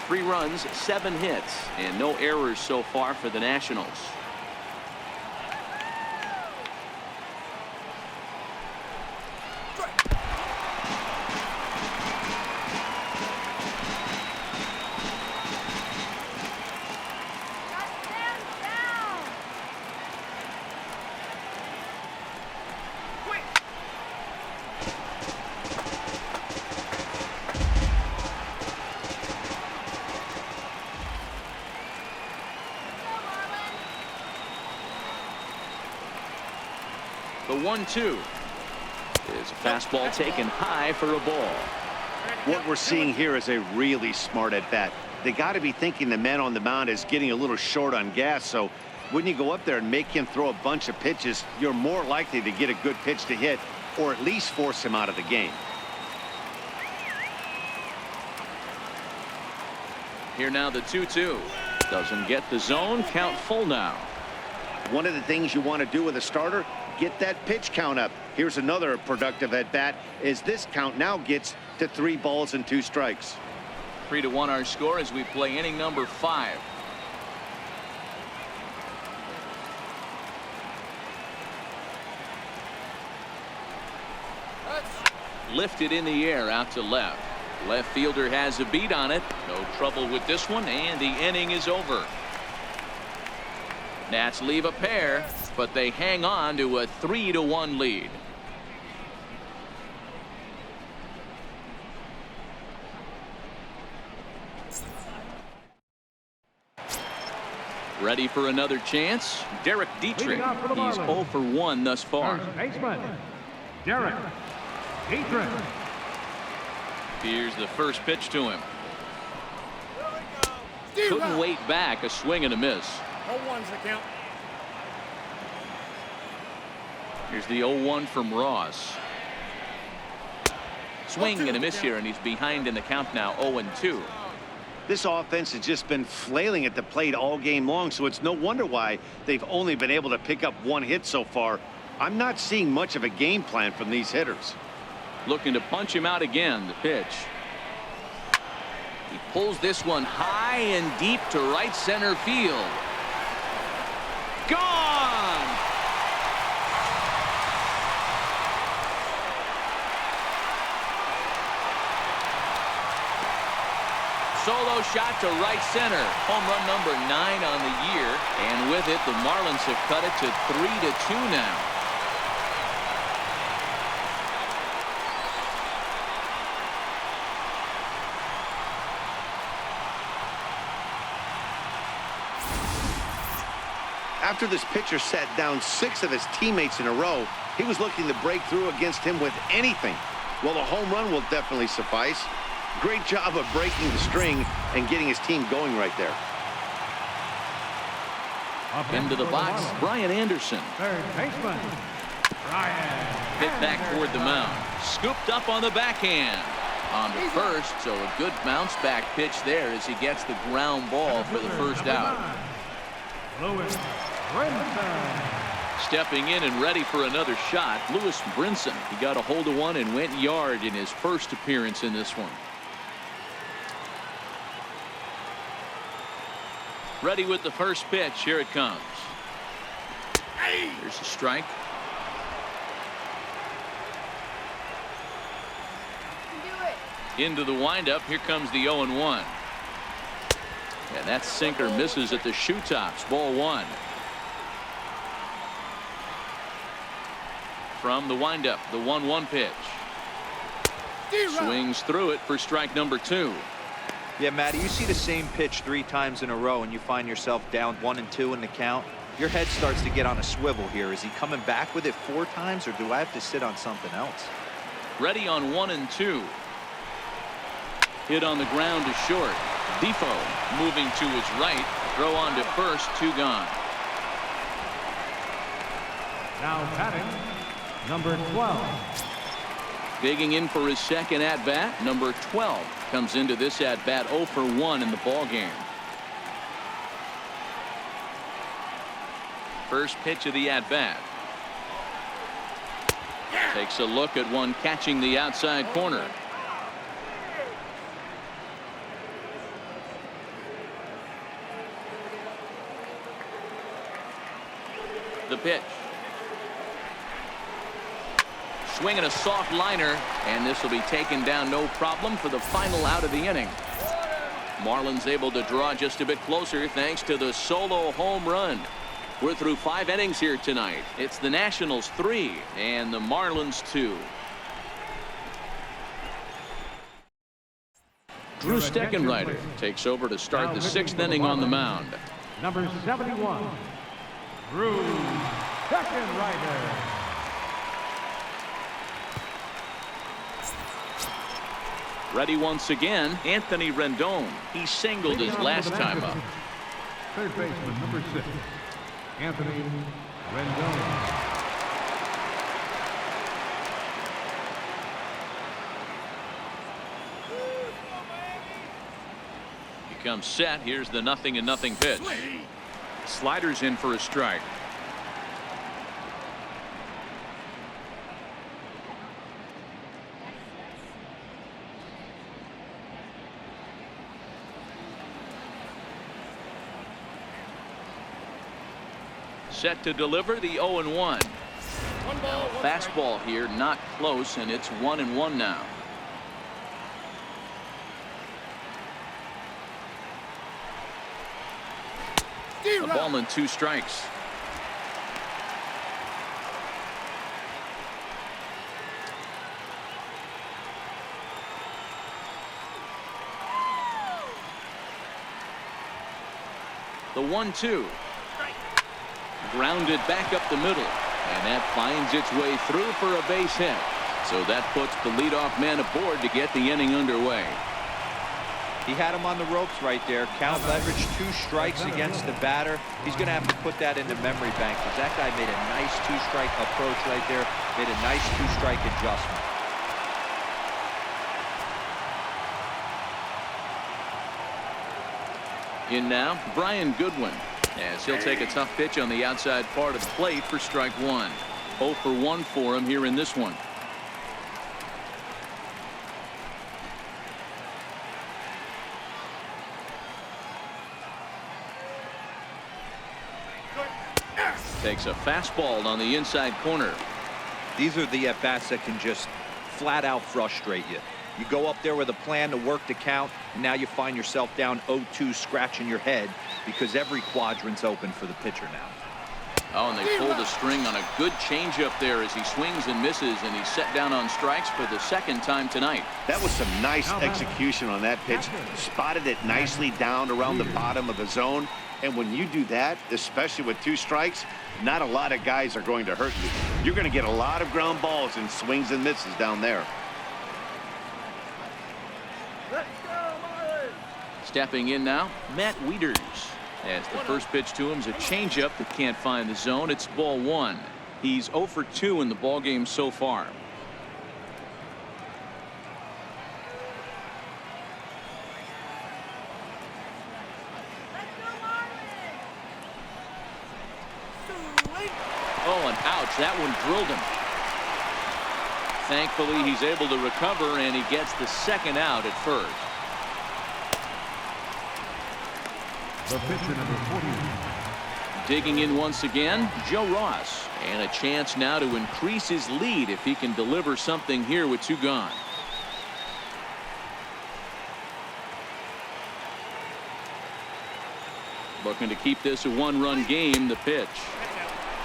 3 runs, 7 hits, and no errors so far for the Nationals. The 1-2 is a fastball taken high for a ball. What we're seeing here is a really smart at bat. They got to be thinking the man on the mound is getting a little short on gas. So when you go up there and make him throw a bunch of pitches, you're more likely to get a good pitch to hit or at least force him out of the game. Here now the 2-2. Doesn't get the zone. Count full now. One of the things you want to do with a starter, get that pitch count up. Here's another productive at bat as this count now gets to 3 balls and 2 strikes. 3-1 our score as we play inning number 5. Lifted in the air out to left. Left fielder has a beat on it. No trouble with this one, and the inning is over. Nats leave a pair, but they hang on to a 3-1 lead. Ready for another chance? Derek Dietrich. He's 0 for 1 thus far. First baseman, Derek Dietrich. Here's the first pitch to him. Couldn't wait back. A swing and a miss. 0-1's the count. Here's the 0-1 from Ross. Swing and a miss here, and he's behind in the count now. 0-2. This offense has just been flailing at the plate all game long, so it's no wonder why they've only been able to pick up 1 hit so far. I'm not seeing much of a game plan from these hitters. Looking to punch him out again. The pitch. He pulls this one high and deep to right center field. Gone! Solo shot to right center. Home run number 9 on the year. And with it, the Marlins have cut it to 3-2 now. After this pitcher sat down 6 of his teammates in a row, he was looking to break through against him with anything. Well, a home run will definitely suffice. Great job of breaking the string and getting his team going right there. Into the box, Brian Anderson. Third baseman, Brian. Hit back toward the mound. Scooped up on the backhand. On to first, so a good bounce back pitch there as he gets the ground ball for the first out. Lewis Brinson. Stepping in and ready for another shot, Lewis Brinson. He got a hold of one and went yard in his first appearance in this one. Ready with the first pitch. Here it comes. Here's a strike. Into the windup. Here comes the 0-1. And that sinker misses at the shoe tops. Ball 1. From the windup, the 1-1 pitch. Swings through it for strike number 2. Yeah, Matty, you see the same pitch 3 times in a row and you find yourself down 1-2 in the count. Your head starts to get on a swivel here. Is he coming back with it 4 times, or do I have to sit on something else? Ready on 1-2. Hit on the ground to short. Defoe moving to his right. Throw on to first. 2 gone. Now batting, number 12. Digging in for his second at-bat. Number 12 comes into this at-bat 0 for 1 in the ball game. First pitch of the at-bat. Takes a look at one catching the outside corner. The pitch. Swinging a soft liner, and this will be taken down no problem for the final out of the inning. Marlins able to draw just a bit closer thanks to the solo home run. We're through 5 innings here tonight. It's the Nationals 3 and the Marlins 2. Drew Steckenrider takes over to start the 6th inning on the mound. Number 71, Drew Steckenrider. Ready once again, Anthony Rendon. He singled his last time up. Third baseman, number 6, Anthony Rendon. He comes set. Here's the 0-0 pitch. Sliders in for a strike. Set to deliver the 0-1. Fastball here, not close, and it's 1-1 now. A ball and 2 strikes. The 1-2. Grounded back up the middle, and that finds its way through for a base hit. So that puts the leadoff man aboard to get the inning underway. He had him on the ropes right there. Count leverage, 2 strikes against the batter. He's going to have to put that into memory bank, because that guy made a nice 2-strike approach right there. Made a nice 2-strike adjustment. In now, Brian Goodwin, as he'll take a tough pitch on the outside part of the plate for strike 1. 0 for 1 for him here in this one. Takes a fastball on the inside corner. These are the at-bats that can just flat out frustrate you. You go up there with a plan to work the count, and now you find yourself down 0-2 scratching your head because every quadrant's open for the pitcher now. Oh, and they pulled the string on a good changeup there as he swings and misses, and he's set down on strikes for the 2nd time tonight. That was some nice execution on that pitch. Spotted it nicely down around the bottom of the zone. And when you do that, especially with 2 strikes, not a lot of guys are going to hurt you. You're going to get a lot of ground balls and swings and misses down there. Stepping in now, Matt Wieters. As the first pitch to him is a changeup that can't find the zone. It's ball 1. He's 0 for 2 in the ball game so far. Oh, and ouch, that one drilled him. Thankfully, he's able to recover, and he gets the 2nd out at first. The pitcher, number 40. Digging in once again, Joe Ross. And a chance now to increase his lead if he can deliver something here with 2 gone. Looking to keep this a 1-run game. The pitch.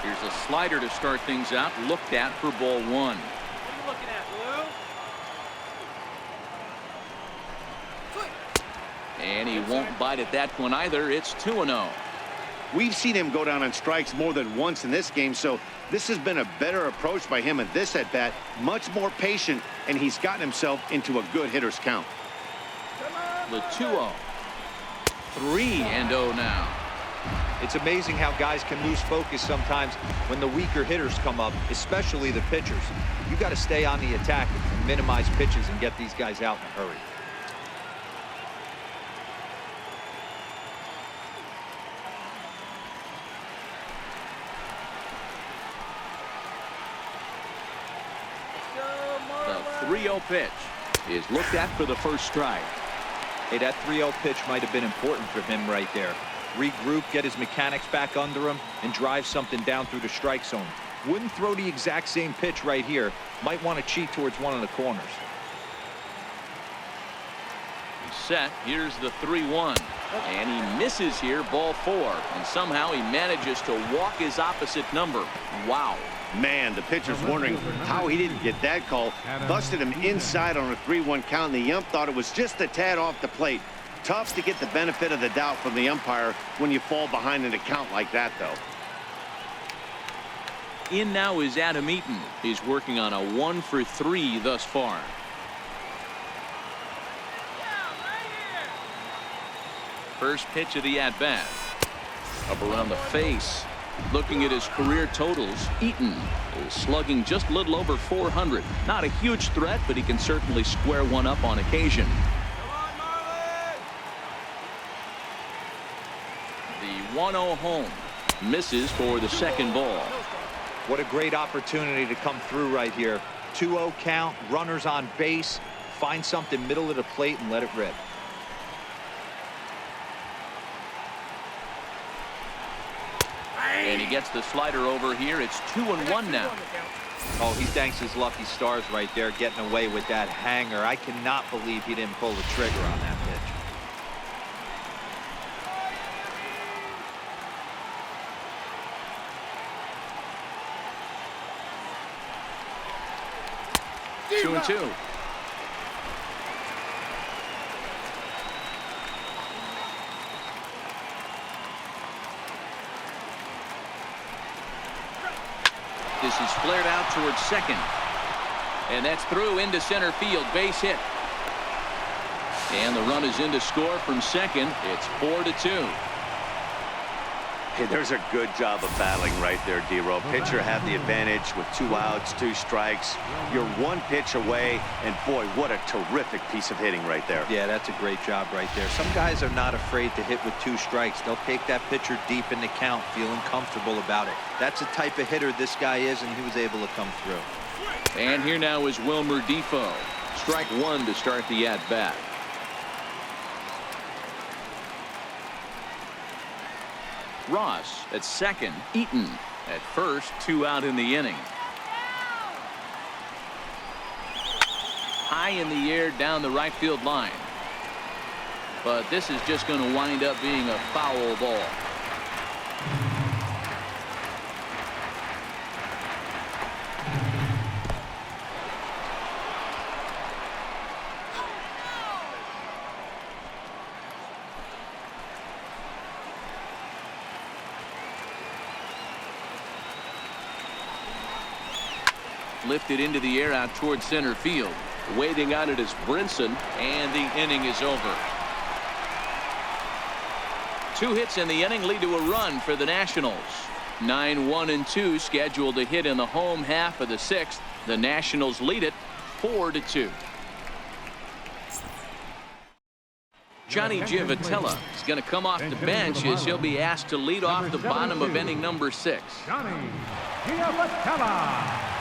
Here's a slider to start things out. Looked at for ball 1. What are you looking at, Blue? And he won't bite at that one either. It's 2-0. We've seen him go down on strikes more than once in this game, so this has been a better approach by him at this at-bat. Much more patient, and he's gotten himself into a good hitter's count. The 2-0. 3-0 now. It's amazing how guys can lose focus sometimes when the weaker hitters come up, especially the pitchers. You got to stay on the attack and minimize pitches and get these guys out in a hurry. The 3-0 pitch is looked at for the first strike. Hey, that 3-0 pitch might have been important for him right there. Regroup, get his mechanics back under him, and drive something down through the strike zone. Wouldn't throw the exact same pitch right here. Might want to cheat towards one of the corners. He's set. Here's the 3-1. And he misses here, ball 4. And somehow he manages to walk his opposite number. Wow. Man, the pitcher's wondering how he didn't get that call. Busted him inside on a 3-1 count, and the ump thought it was just a tad off the plate. Tough to get the benefit of the doubt from the umpire when you fall behind in a count like that, though. In now is Adam Eaton. He's working on a 1-for-3 thus far. First pitch of the at-bat. Up around the face. Looking at his career totals, Eaton is slugging just a little over 400. Not a huge threat, but he can certainly square one up on occasion. The 1-0 home misses for the second ball. What a great opportunity to come through right here. 2-0 count, runners on base. Find something middle of the plate and let it rip. And he gets the slider over here. It's 2-1 now. Oh, he thanks his lucky stars right there, getting away with that hanger. I cannot believe he didn't pull the trigger on that pitch. 2-2. This is flared out towards second. And that's through into center field. Base hit. And the run is in to score from second. It's 4-2. Hey, there's a good job of battling right there, D-Row. Pitcher had the advantage with 2 outs, 2 strikes. You're 1 pitch away, and boy, what a terrific piece of hitting right there. Yeah, that's a great job right there. Some guys are not afraid to hit with 2 strikes. They'll take that pitcher deep in the count, feeling comfortable about it. That's the type of hitter this guy is, and he was able to come through. And here now is Wilmer Defoe. Strike 1 to start the at-bat. Ross at second. Eaton at first. 2 out in the inning. High in the air down the right field line. But this is just going to wind up being a foul ball. Lifted into the air out towards center field. Waiting on it is Brinson, and the inning is over. 2 hits in the inning lead to a run for the Nationals. 9-1-2 scheduled to hit in the home half of the 6th. The Nationals lead it 4-2. Johnny Giavotella is going to come off the bench as he'll be asked to lead off the bottom of inning number 6. Johnny Giavotella.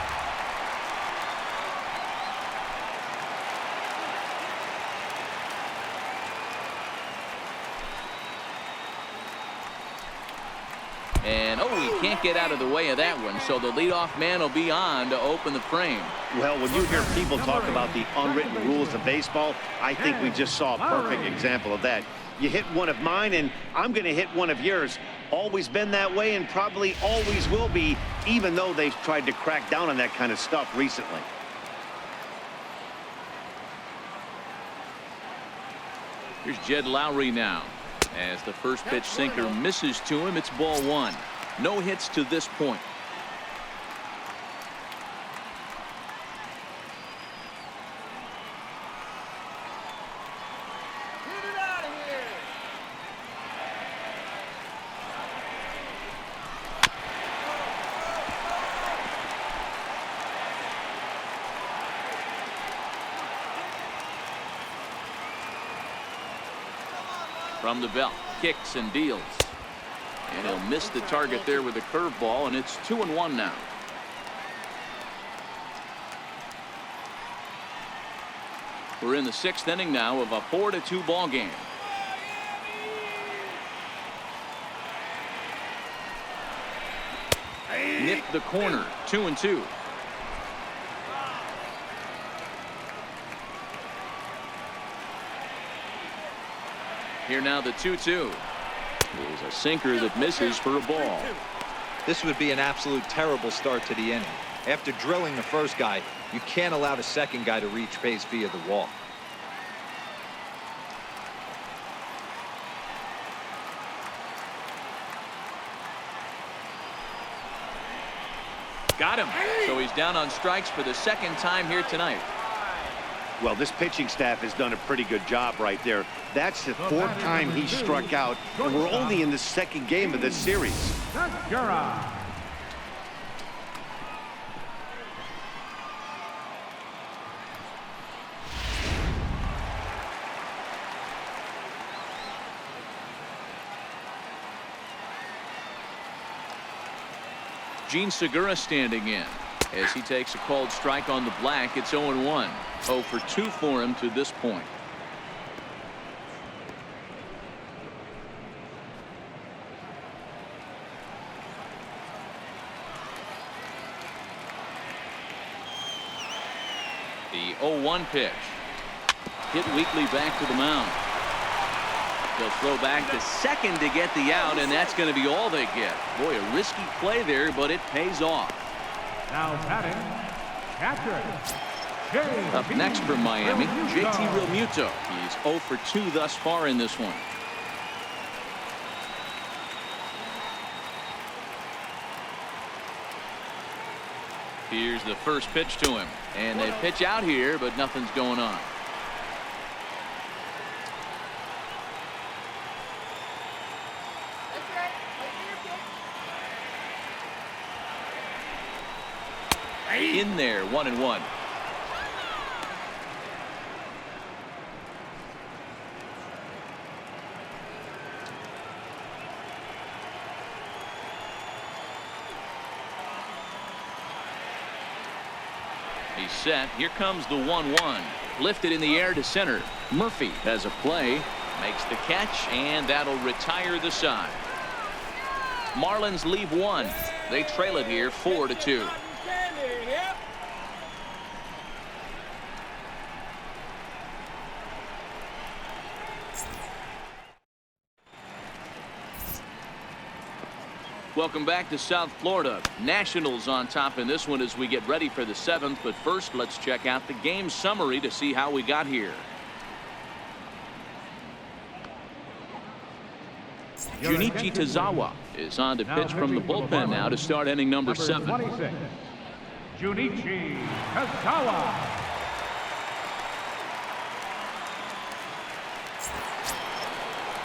And, oh, he can't get out of the way of that one, so the leadoff man will be on to open the frame. Well, when you hear people talk about the unwritten rules of baseball, I think we just saw a perfect example of that. You hit one of mine, and I'm going to hit one of yours. Always been that way and probably always will be, even though they've tried to crack down on that kind of stuff recently. Here's Jed Lowry now. As the first pitch sinker misses to him, it's ball one. No hits to this point. From the belt, kicks and deals. And he'll miss the target there with a curveball, and it's 2-1 now. We're in the 6th inning now of a 4-2 ball game. Nipped the corner, 2-2. Here now the 2-2. There's a sinker that misses for a ball. This would be an absolute terrible start to the inning. After drilling the first guy, you can't allow the second guy to reach base via the walk. Got him. So he's down on strikes for the 2nd time here tonight. Well, this pitching staff has done a pretty good job right there. That's the 4th time he struck out, and we're only in the 2nd game of this series. Gene Segura standing in as he takes a called strike on the black. It's 0-1. 0 for 2 for him to this point. The 0-1 pitch. Hit weakly back to the mound. They'll throw back to second to get the out, and that's going to be all they get. Boy, a risky play there, but it pays off. Now batting, catcher. Up next from Miami, JT Realmuto. He's 0 for 2 thus far in this one. Here's the first pitch to him, and they pitch out here, but nothing's going on. In there, 1-1. He's set. Here comes the 1-1. Lifted in the air to center. Murphy has a play, makes the catch, and that'll retire the side. Marlins leave one. They trail it here 4-2. Welcome back to South Florida. Nationals on top in this one as we get ready for the 7th. But first, let's check out the game summary to see how we got here. Junichi Tazawa is on to pitch from the bullpen now to start inning number 7. 26, Junichi Tazawa.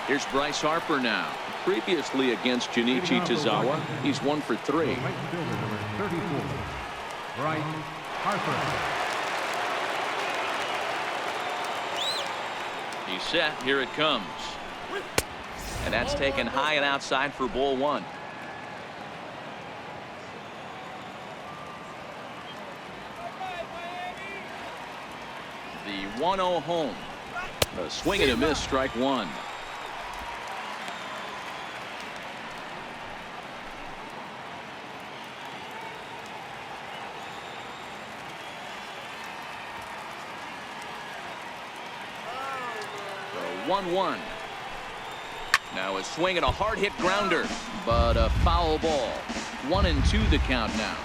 Here's Bryce Harper now. Previously against Junichi Tazawa, he's 1 for 3. Right fielder, number 34, Bryce Harper. He's set. Here it comes. And that's taken high and outside for ball 1. The 1-0 home. A swing and a miss, strike 1. 1-1. Now a swing and a hard hit grounder, but a foul ball. 1-2 the count now.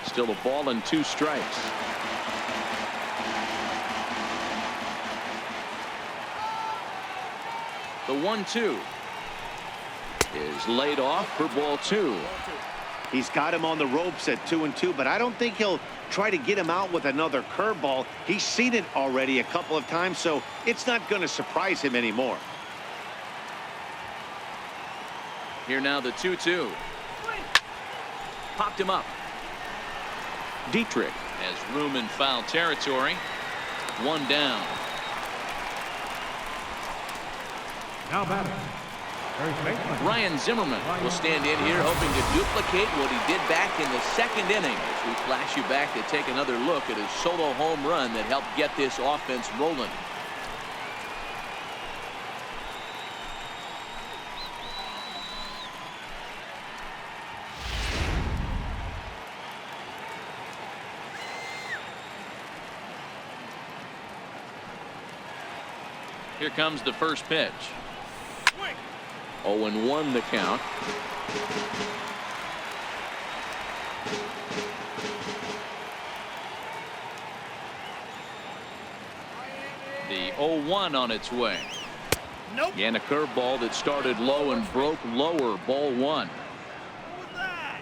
Still a ball and 2 strikes. The 1-2 is laid off for ball 2. He's got him on the ropes at 2-2, but I don't think he'll try to get him out with another curveball. He's seen it already a couple of times, so it's not going to surprise him anymore. Here now the 2-2. Popped him up. Dietrich has room in foul territory. 1 down. Now batting, first baseman Ryan Zimmerman will stand in here hoping to duplicate what he did back in the 2nd inning as we flash you back to take another look at his solo home run that helped get this offense rolling. Here comes the first pitch. 0-1 the count. The 0-1 on its way. Nope. And a curveball that started low and broke lower. Ball 1. What was that?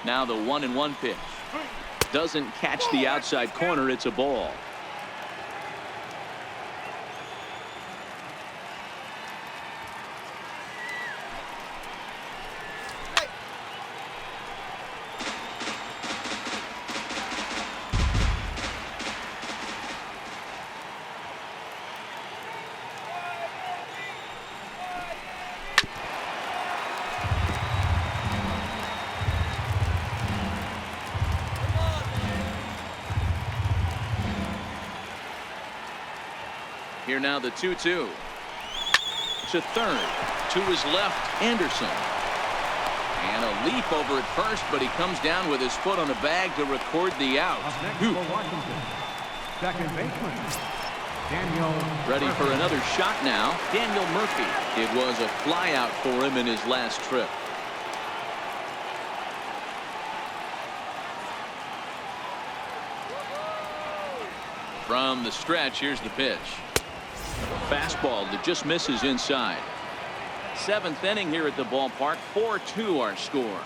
Now the 1-1 pitch. Doesn't catch the outside corner. It's a ball. Here now the 2-2 to third. To his left, Anderson. And a leap over at first, but he comes down with his foot on the bag to record the out. up next for Washington, second baseman Daniel Ready Murphy. for another shot now. Daniel Murphy. It was a fly out for him in his last trip. From the stretch, here's the pitch. A fastball that just misses inside. 7th inning here at the ballpark. 4-2 our score.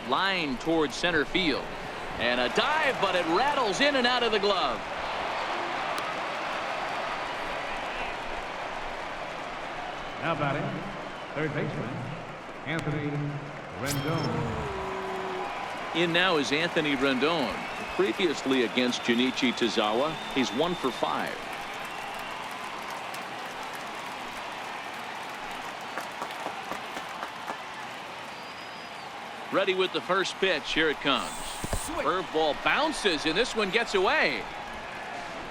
Line towards center field. And a dive, but it rattles in and out of the glove. Now batting, third baseman Anthony Rendon. In now is Anthony Rendon. Previously against Junichi Tozawa, he's 1 for 5. Ready with the first pitch. Here it comes. Curveball bounces, and this one gets away.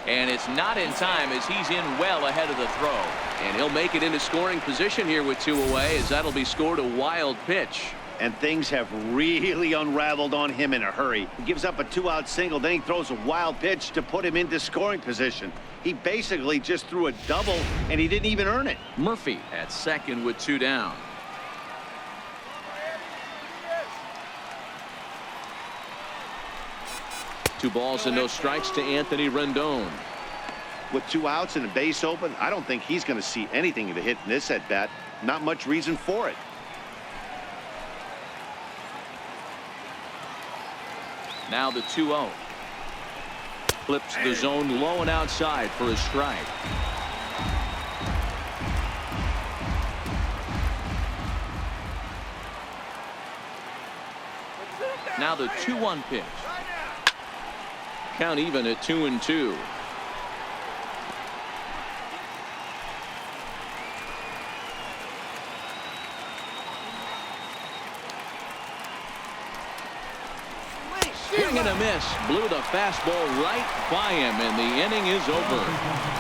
And it's not in time as he's in well ahead of the throw. And he'll make it into scoring position here with 2 away, as that'll be scored a wild pitch. And things have really unraveled on him in a hurry. He gives up a 2-out single, then he throws a wild pitch to put him into scoring position. He basically just threw a double, and he didn't even earn it. Murphy at second with 2 down. Two balls and no strikes to Anthony Rendon. With 2 outs and a base open, I don't think he's going to see anything to hit in this at bat. Not much reason for it. Now the 2-0. Flips the zone low and outside for a strike. Now the 2-1 pitch. Count even at 2-2. Swing and a miss. Blew the fastball right by him, and the inning is over.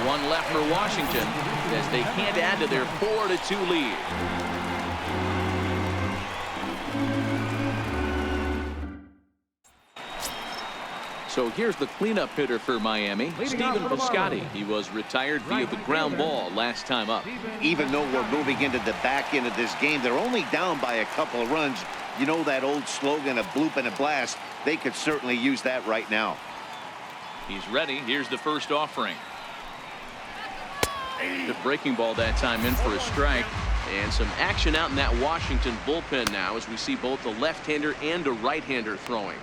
One left for Washington as they can't add to their 4-2 lead. So here's the cleanup hitter for Miami, Stephen Piscotty. He was retired via the ground ball last time up. Even though we're moving into the back end of this game, they're only down by a couple of runs. You know that old slogan, a bloop and a blast. They could certainly use that right now. He's ready. Here's the first offering. The breaking ball that time in for a strike. And some action out in that Washington bullpen now as we see both a left-hander and a right-hander throwing.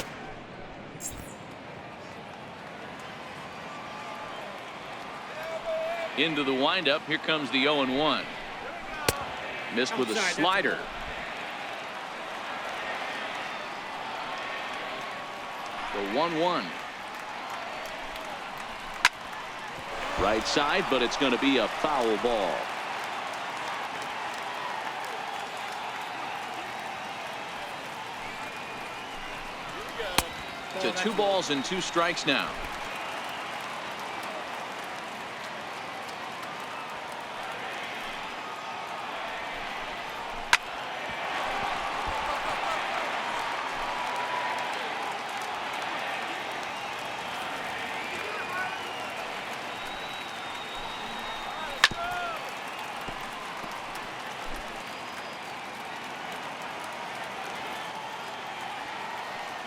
Into the windup. Here comes the 0-1. Missed with a slider. The 1-1. Right side, but it's going to be a foul ball. To 2 balls and 2 strikes now.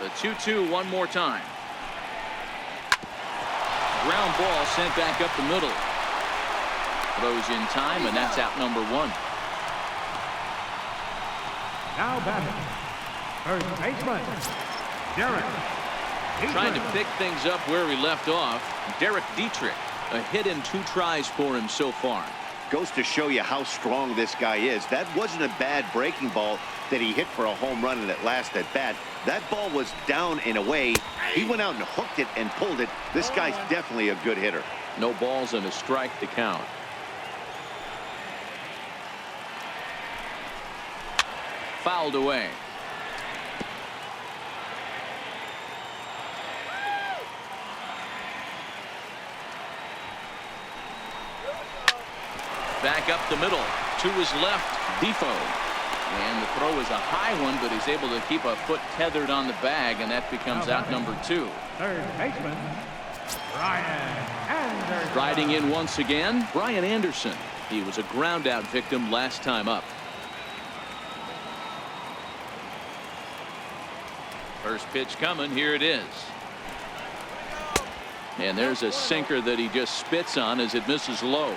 The 2-2 one more time. Ground ball sent back up the middle. Throws in time, and that's out number 1. Now batting, first baseman, Derek. Trying to pick things up where he left off. Derek Dietrich. A hit in 2 tries for him so far. Goes to show you how strong this guy is. That wasn't a bad breaking ball that he hit for a home run in that last at bat. That ball was down and away. He went out and hooked it and pulled it. This guy's definitely a good hitter. No balls and a strike to count. Fouled away. Back up the middle. To his left, Defoe. And the throw is a high one, but he's able to keep a foot tethered on the bag, and that becomes out number 2. Third baseman, Brian Anderson. Riding in once again, Brian Anderson. He was a ground out victim last time up. First pitch coming. Here it is. And there's a sinker that he just spits on as it misses low.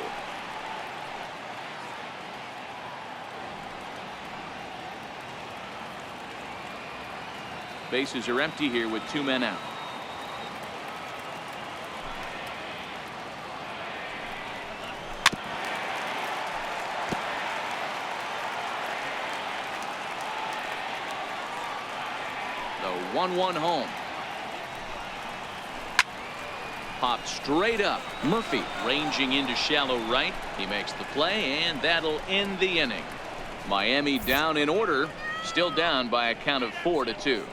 Bases are empty here with 2 men out. The 1-1 home. Popped straight up. Murphy ranging into shallow right. He makes the play, and that'll end the inning. Miami down in order. Still down by a count of 4-2.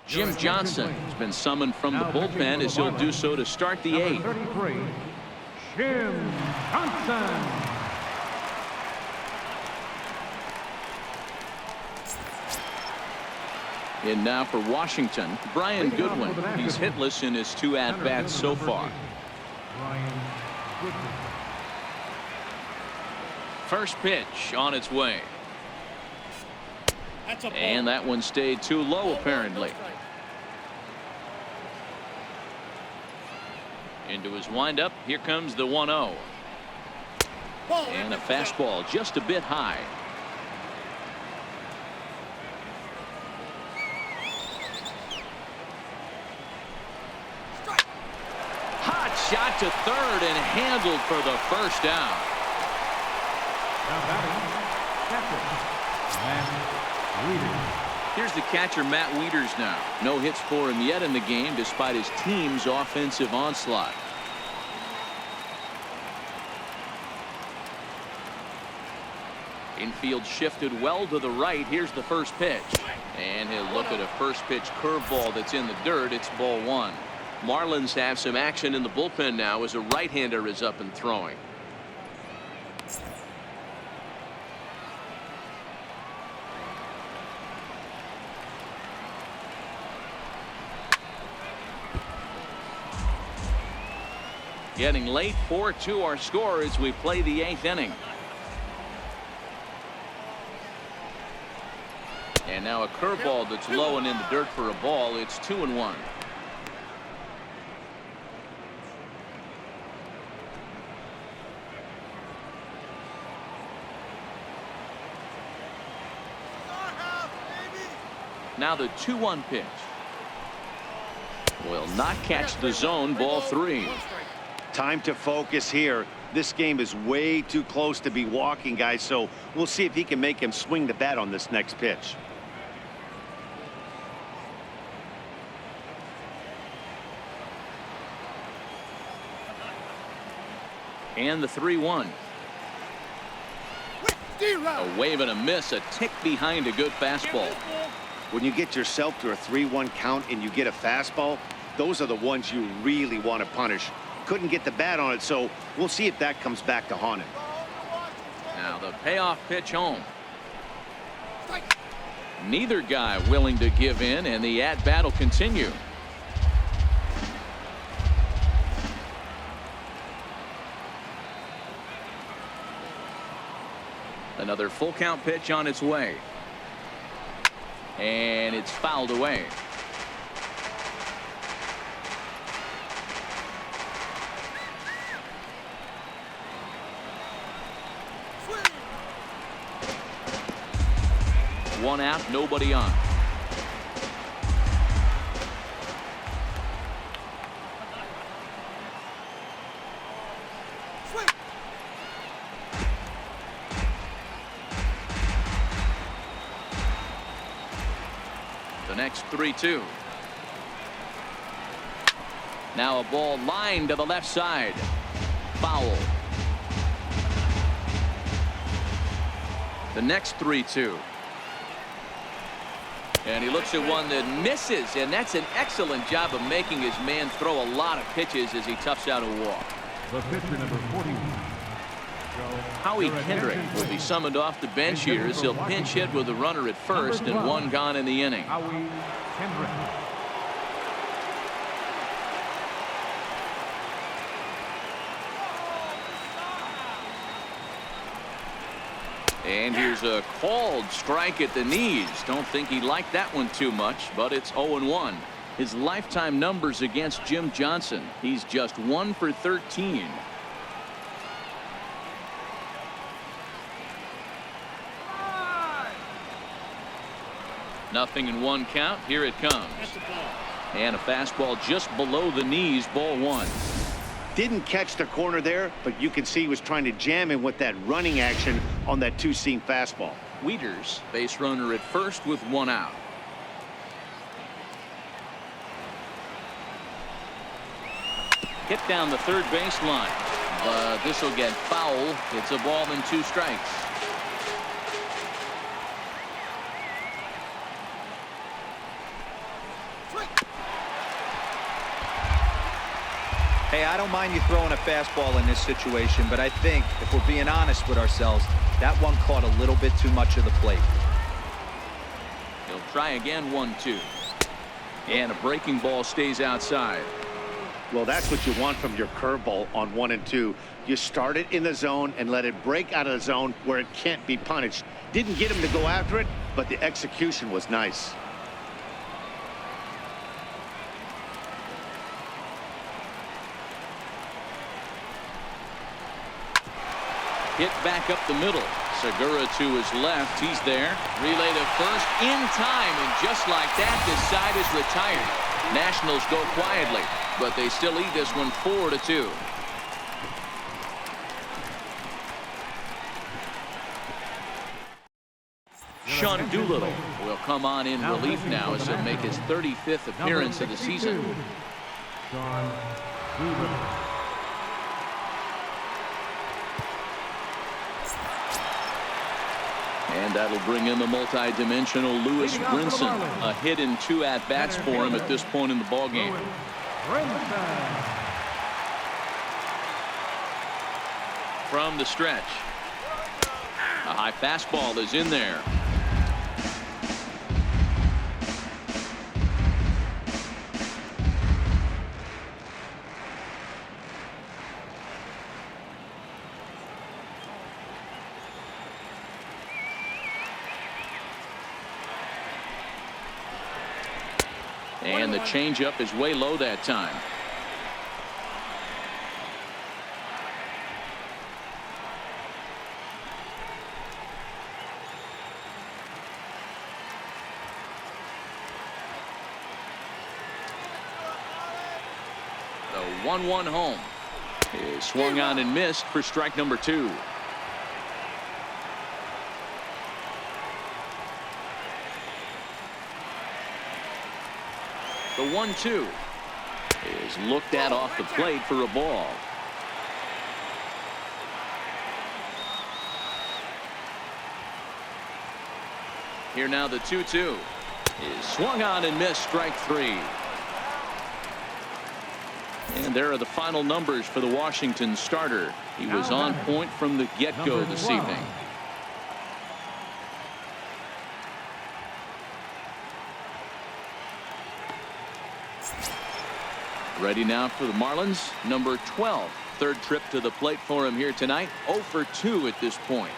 Jim Johnson has been summoned from the bullpen as he'll do so to start the 8th. 33, Jim Johnson. In now for Washington, Brian Goodwin. He's hitless in his 2 at-bats so far. Brian Goodwin. First pitch on its way. And that one stayed too low apparently. Into his windup. Here comes the 1-0. And a fastball just a bit high. Hot shot to third and handled for the first out. Now batting, catcher, Matt Wieters. Here's the catcher, Matt Wieters now. No hits for him yet in the game despite his team's offensive onslaught. Infield shifted well to the right. Here's the first pitch. And he'll look at a first pitch curveball that's in the dirt. It's ball one. Marlins have some action in the bullpen now as a right-hander is up and throwing. Getting late, 4-2 our score as we play the 8th inning. And now a curveball that's low and in the dirt for a ball. It's 2-1. Now the 2-1 pitch. Will not catch the zone. Ball 3. Time to focus here. This game is way too close to be walking, guys, so we'll see if he can make him swing the bat on this next pitch. And the 3-1. A wave and a miss, a tick behind a good fastball. When you get yourself to a 3-1 count and you get a fastball, those are the ones you really want to punish. Couldn't get the bat on it, so we'll see if that comes back to haunt him. Now the payoff pitch home. Neither guy willing to give in, and the at-bat will continue. Another full count pitch on its way. And it's fouled away. One out, nobody on. The next 3-2. Now a ball lined to the left side. Foul. The next 3-2. And he looks at one that misses, and that's an excellent job of making his man throw a lot of pitches as he toughs out a walk. The pitcher, number 41. Howie Kendrick will be summoned off the bench here as he'll pinch hit with a runner at first and one gone in the inning. Howie Kendrick. And here's a called strike at the knees. Don't think he liked that one too much, but it's 0-1. His lifetime numbers against Jim Johnson. He's just 1 for 13. Nothing in one count. Here it comes. And a fastball just below the knees. Ball 1. Didn't catch the corner there, but you can see he was trying to jam him with that running action on that two-seam fastball. Wieters, base runner at first with one out. Hit down the third baseline, but this will get foul. It's a ball and 2 strikes. Hey, I don't mind you throwing a fastball in this situation, but I think if we're being honest with ourselves, that one caught a little bit too much of the plate. He'll try again. 1-2. And a breaking ball stays outside. Well, that's what you want from your curveball on 1 and 2. You start it in the zone and let it break out of the zone where it can't be punished. Didn't get him to go after it, but the execution was nice. Hit back up the middle. Segura to his left. He's there. Relay to first in time, and just like that, this side is retired. Nationals go quietly, but they still lead this one 4-2. Sean Doolittle will come on in relief now as he'll make his 35th appearance of the season. Sean Doolittle. And that'll bring in the multi-dimensional Lewis Brinson. A hit and 2 at-bats for him at this point in the ballgame. From the stretch. A high fastball is in there. And the changeup is way low that time. The 1-1 home is swung on and missed for strike number 2. The 1-2 is looked at off the plate for a ball. Here now the 2-2 is swung on and missed, strike 3. And there are the final numbers for the Washington starter. He was on point from the get-go this evening. Ready now for the Marlins, number 12. Third trip to the plate for him here tonight. 0 for 2 at this point.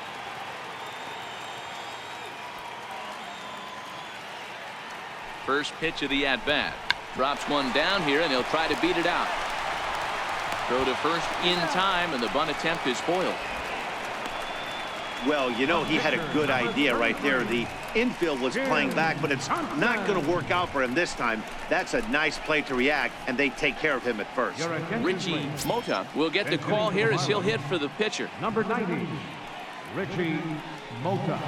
First pitch of the at-bat. Drops one down here, and he'll try to beat it out. Throw to first in time, and the bunt attempt is foiled. Well, you know, he had a good idea right there. The infield was playing back, but it's not going to work out for him this time. That's a nice play to react, and they take care of him at first. Richie Mota will get the call here as he'll hit for the pitcher. Number 90, Richie Mota.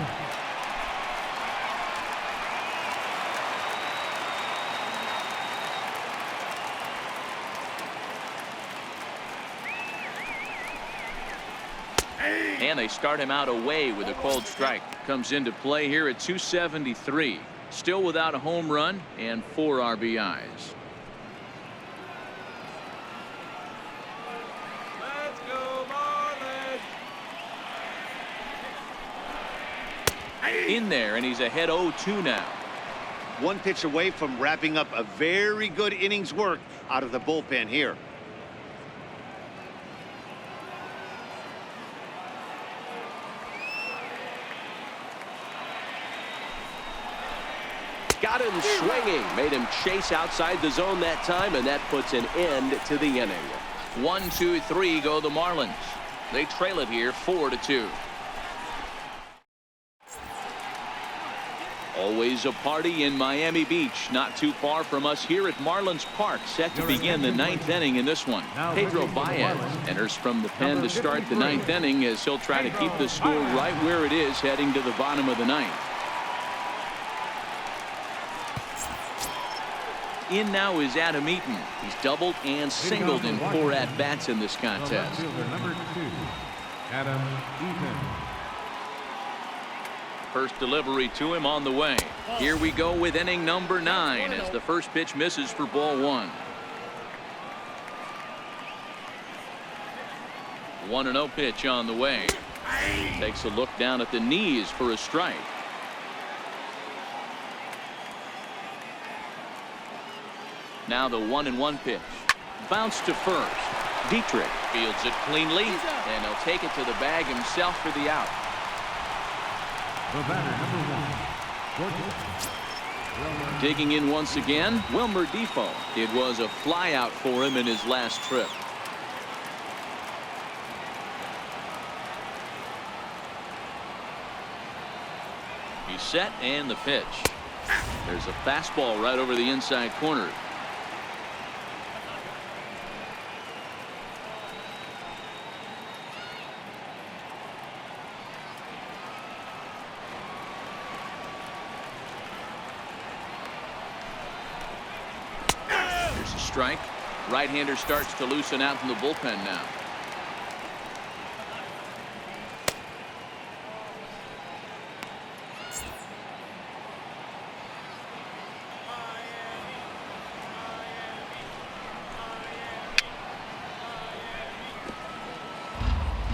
And they start him out away with a called strike. Comes into play here at 273. Still without a home run and 4 RBIs. Let's go, Marlins! In there, and he's ahead 0-2 now. One pitch away from wrapping up a very good innings work out of the bullpen here. Got him swinging, made him chase outside the zone that time, and that puts an end to the inning. 1-2-3 go the Marlins. They trail it here 4-2. Always a party in Miami Beach, not too far from us here at Marlins Park, set to begin the 9th inning in this one. Pedro Baez enters from the pen to start the 9th inning as he'll try to keep the score right where it is heading to the bottom of the 9th. In now is Adam Eaton. He's doubled and singled in 4 at-bats in this contest. Number 2, Adam Eaton. First delivery to him on the way. Here we go with inning number 9 as the first pitch misses for ball 1. 1-0 pitch on the way. Takes a look down at the knees for a strike. Now the 1-1 pitch. Bounce to first. Dietrich fields it cleanly, and he'll take it to the bag himself for the out. The batter, number 1, Digging in once again, Wilmer Defoe. It was a flyout for him in his last trip. He's set, and the pitch. There's a fastball right over the inside corner. strike. Right-hander starts to loosen out in the bullpen now.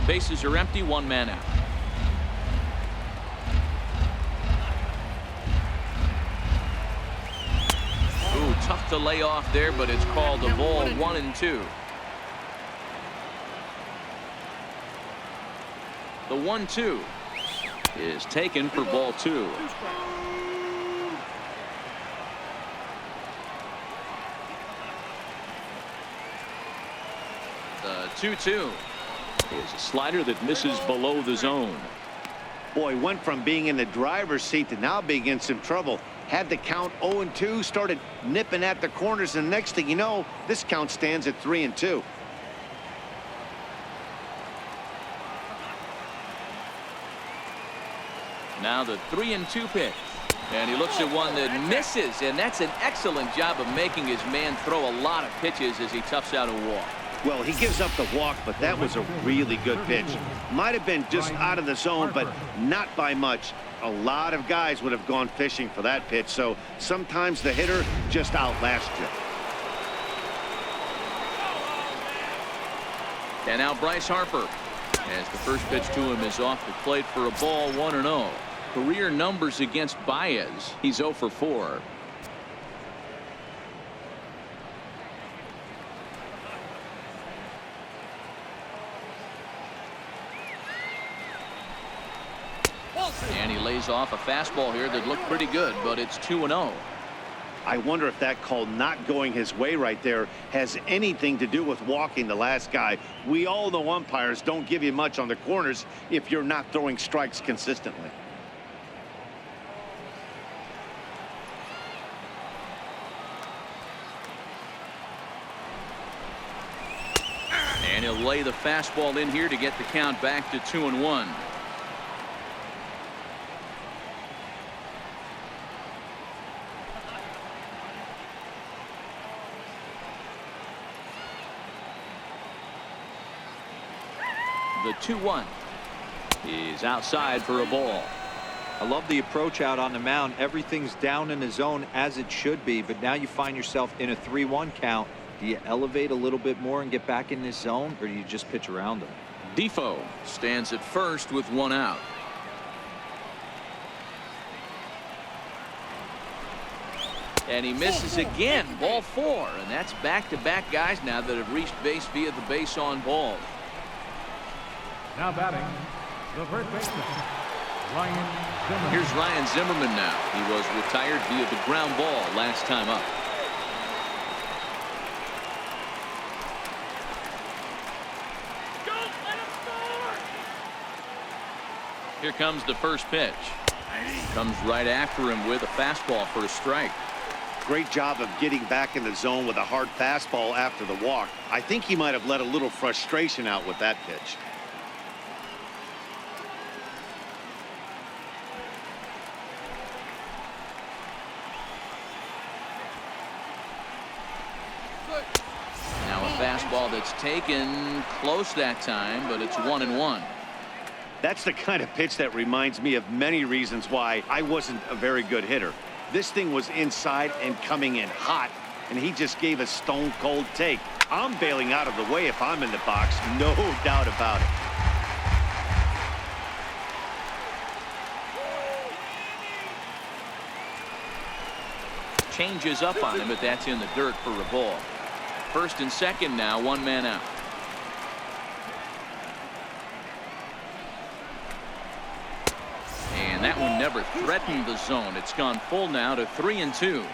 Bases are empty, one man out. Ooh, tough to lay off there, but it's called a ball, 1-2. The 1-2 is taken for ball 2. The 2-2 is a slider that misses below the zone. Boy, went from being in the driver's seat to now being in some trouble. Had the count 0-2, started nipping at the corners, and next thing you know, this count stands at 3-2. Now the 3-2 pitch, and he looks at one that misses, and that's an excellent job of making his man throw a lot of pitches as he toughs out a walk. Well, he gives up the walk, but that was a really good pitch. Might have been just out of the zone, but not by much. A lot of guys would have gone fishing for that pitch, so sometimes the hitter just outlasts you. And now Bryce Harper, as the first pitch to him is off the plate for a ball, 1-0. Career numbers against Baez, he's 0 for 4. And he lays off a fastball here that looked pretty good, but it's 2-0. I wonder if that call not going his way right there has anything to do with walking the last guy. We all know umpires don't give you much on the corners if you're not throwing strikes consistently. And he'll lay the fastball in here to get the count back to 2-1. The 2-1 is outside for a ball. I love the approach out on the mound. Everything's down in the zone as it should be, but now you find yourself in a 3-1 count. Do you elevate a little bit more and get back in this zone, or do you just pitch around them? Defoe stands at first with one out. And he misses again, ball 4, and that's back-to-back guys now that have reached base via the base on balls. Now batting, the first baseman, Ryan Zimmerman. Here's Ryan Zimmerman now. He was retired via the ground ball last time up. Here comes the first pitch. Comes right after him with a fastball for a strike. Great job of getting back in the zone with a hard fastball after the walk. I think he might have let a little frustration out with that pitch. Now a fastball that's taken close that time, but it's 1-1. That's the kind of pitch that reminds me of many reasons why I wasn't a very good hitter. This thing was inside and coming in hot, and he just gave a stone-cold take. I'm bailing out of the way if I'm in the box, no doubt about it. Changes up on him, but that's in the dirt for a ball. First and second now, one man out. And that one never threatened the zone. It's gone full now to 3-2.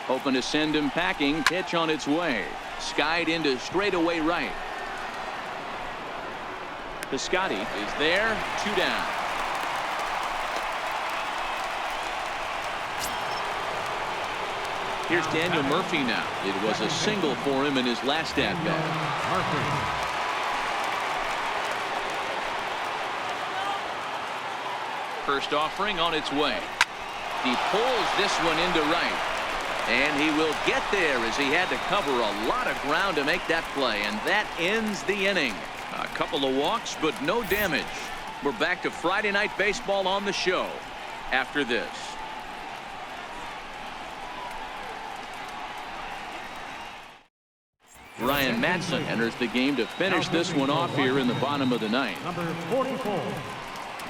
Hoping to send him packing. Pitch on its way. Skied into straightaway right. Piscotty is there. 2 down. Here's Daniel Murphy now. It was a single for him in his last at-bat. First offering on its way. He pulls this one into right. And he will get there as he had to cover a lot of ground to make that play. And that ends the inning. A couple of walks, but no damage. We're back to Friday Night Baseball on the show after this. Ryan Madson enters the game to finish this one off here in the bottom of the ninth. Number 44,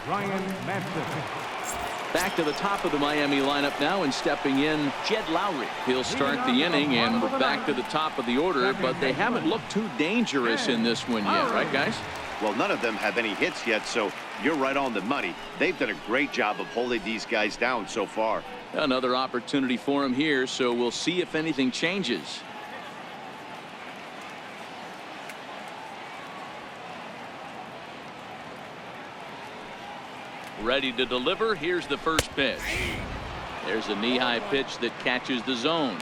Ryan Madson. Back to the top of the Miami lineup now, and stepping in, Jed Lowry. He'll start the inning, and we're back to the top of the order, but they haven't looked too dangerous in this one yet, right, guys? Well, none of them have any hits yet, so you're right on the money. They've done a great job of holding these guys down so far. Another opportunity for him here, so we'll see if anything changes. Ready to deliver. Here's the first pitch. There's a knee-high pitch that catches the zone.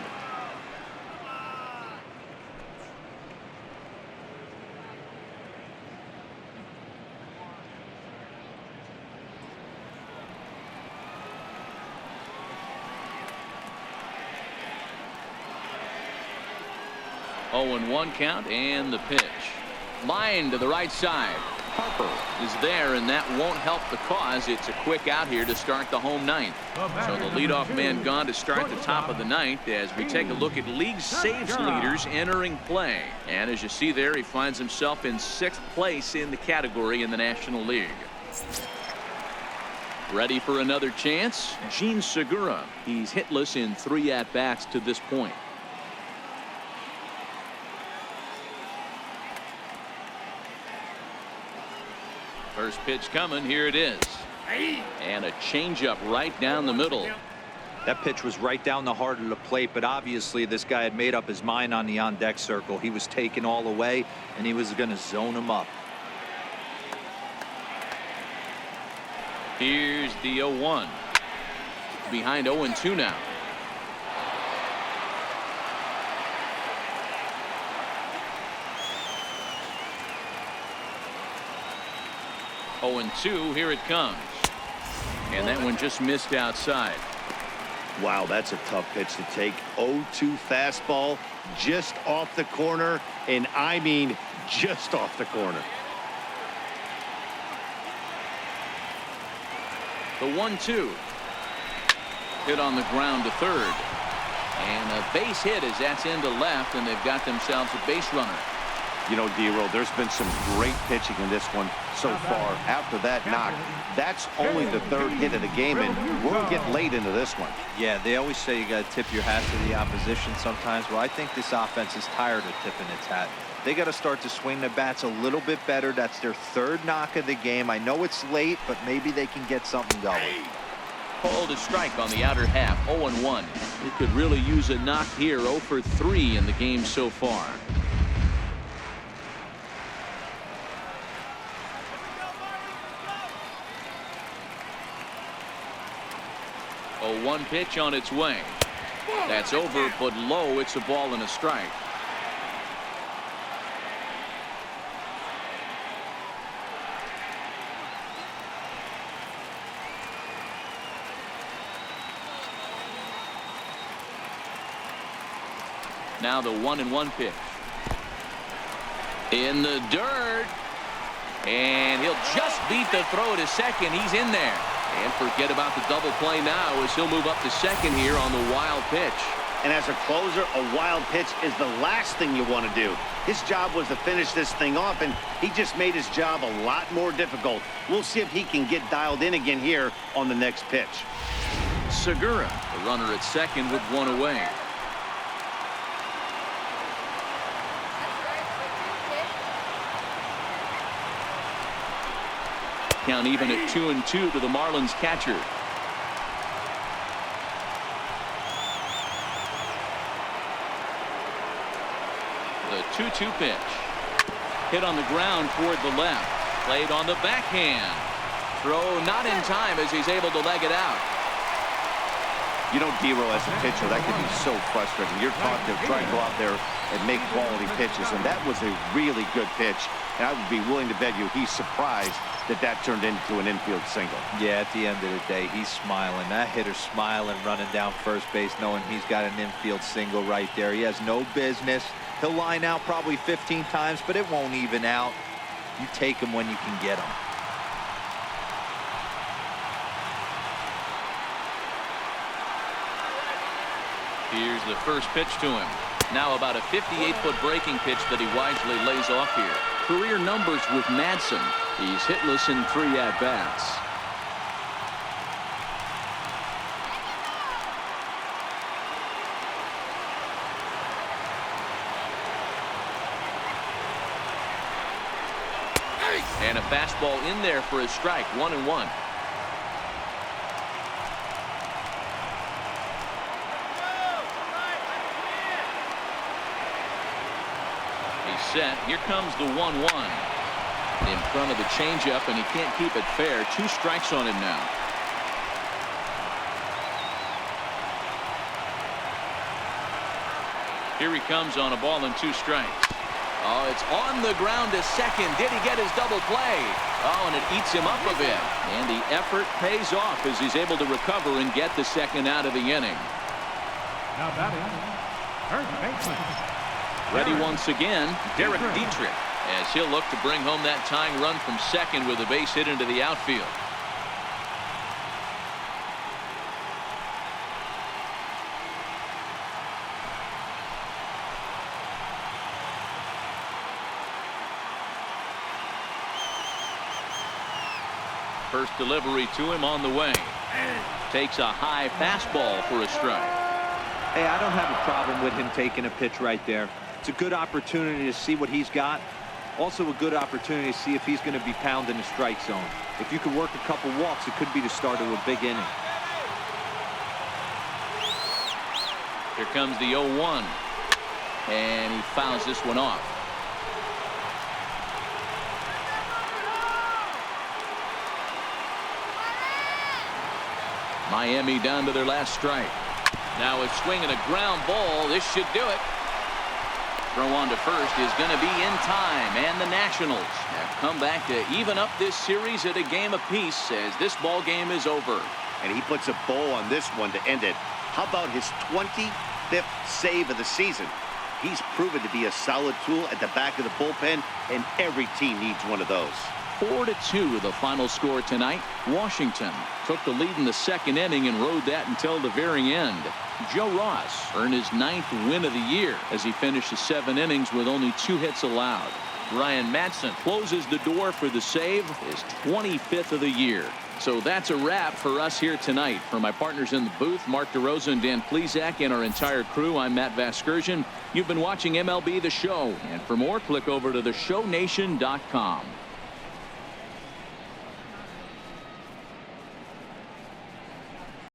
Oh, and 1 count, and the pitch. Line to the right side. Harper is there, and that won't help the cause. It's a quick out here to start the home ninth. So the leadoff man gone to start the top of the ninth as we take a look at league saves leaders entering play. And as you see there, he finds himself in 6th place in the category in the National League. Ready for another chance? Gene Segura. He's hitless in 3 at-bats to this point. First pitch coming. Here it is. And a changeup right down the middle. That pitch was right down the heart of the plate, but obviously this guy had made up his mind on the on-deck circle. He was taken all the way, and he was going to zone him up. Here's the 0-1. Behind 0-2 now. Oh, and 2, here it comes. And that one just missed outside. Wow, that's a tough pitch to take. 0-2 fastball just off the corner, and I mean just off the corner. The 1-2. Hit on the ground to third. And a base hit as that's into left, and they've got themselves a base runner. You know, D-Roll, there's been some great pitching in this one so far. After that knock, that's only the 3rd hit of the game, and we're getting late into this one. Yeah, they always say you got to tip your hat to the opposition sometimes. Well, I think this offense is tired of tipping its hat. They got to start to swing the bats a little bit better. That's their 3rd knock of the game. I know it's late, but maybe they can get something going. Called a strike on the outer half. 0-1. It could really use a knock here. 0 for 3 in the game so far. Oh, 1 pitch on its way. That's over, but low. It's a ball and a strike. Now the 1-1 pitch. In the dirt. And he'll just beat the throw to second. He's in there. And forget about the double play now as he'll move up to second here on the wild pitch. And as a closer, a wild pitch is the last thing you want to do. His job was to finish this thing off, and he just made his job a lot more difficult. We'll see if he can get dialed in again here on the next pitch. Segura, the runner at second with 1 away. Count even at 2-2 to the Marlins catcher. The 2-2 pitch. Hit on the ground toward the left. Played on the backhand. Throw not in time as he's able to leg it out. You know, Dero, as a pitcher, that can be so frustrating. You're taught to try and go out there and make quality pitches, and that was a really good pitch. And I would be willing to bet you he's surprised that that turned into an infield single. Yeah, at the end of the day, he's smiling. That hitter's smiling, running down first base, knowing he's got an infield single right there. He has no business. He'll line out probably 15 times, but it won't even out. You take him when you can get him. Here's the first pitch to him. Now about a 58-foot breaking pitch that he wisely lays off here. Career numbers with Madsen. He's hitless in 3 at-bats. And a fastball in there for a strike. 1-1. Set. Here comes the 1-1 in front of the changeup, and he can't keep it fair. 2 strikes on him now. Here he comes on a ball and 2 strikes. Oh, it's on the ground to second. Did he get his double play? Oh, and it eats him up a bit. And the effort pays off as he's able to recover and get the second out of the inning. Now batting, third baseman. Ready once again, Derek Dietrich, as he'll look to bring home that tying run from second with a base hit into the outfield. First delivery to him on the way. Takes a high fastball for a strike. Hey, I don't have a problem with him taking a pitch right there. It's a good opportunity to see what he's got. Also a good opportunity to see if he's going to be pounding the strike zone. If you could work a couple walks, it could be the start of a big inning. Here comes the 0-1. And he fouls this one off. Miami down to their last strike. Now a swing and a ground ball. This should do it. Throw on to first is going to be in time, and the Nationals have come back to even up this series at a game apiece as this ball game is over. And he puts a bow on this one to end it. How about his 25th save of the season? He's proven to be a solid tool at the back of the bullpen, and every team needs one of those. 4-2 the final score tonight. Washington took the lead in the second inning and rode that until the very end. Joe Ross earned his 9th win of the year as he finishes 7 innings with only 2 hits allowed. Brian Madsen closes the door for the save, his 25th of the year. So that's a wrap for us here tonight. For my partners in the booth, Mark DeRosa and Dan Plesac, and our entire crew, I'm Matt Vasgersian. You've been watching MLB The Show, and for more, click over to theshownation.com.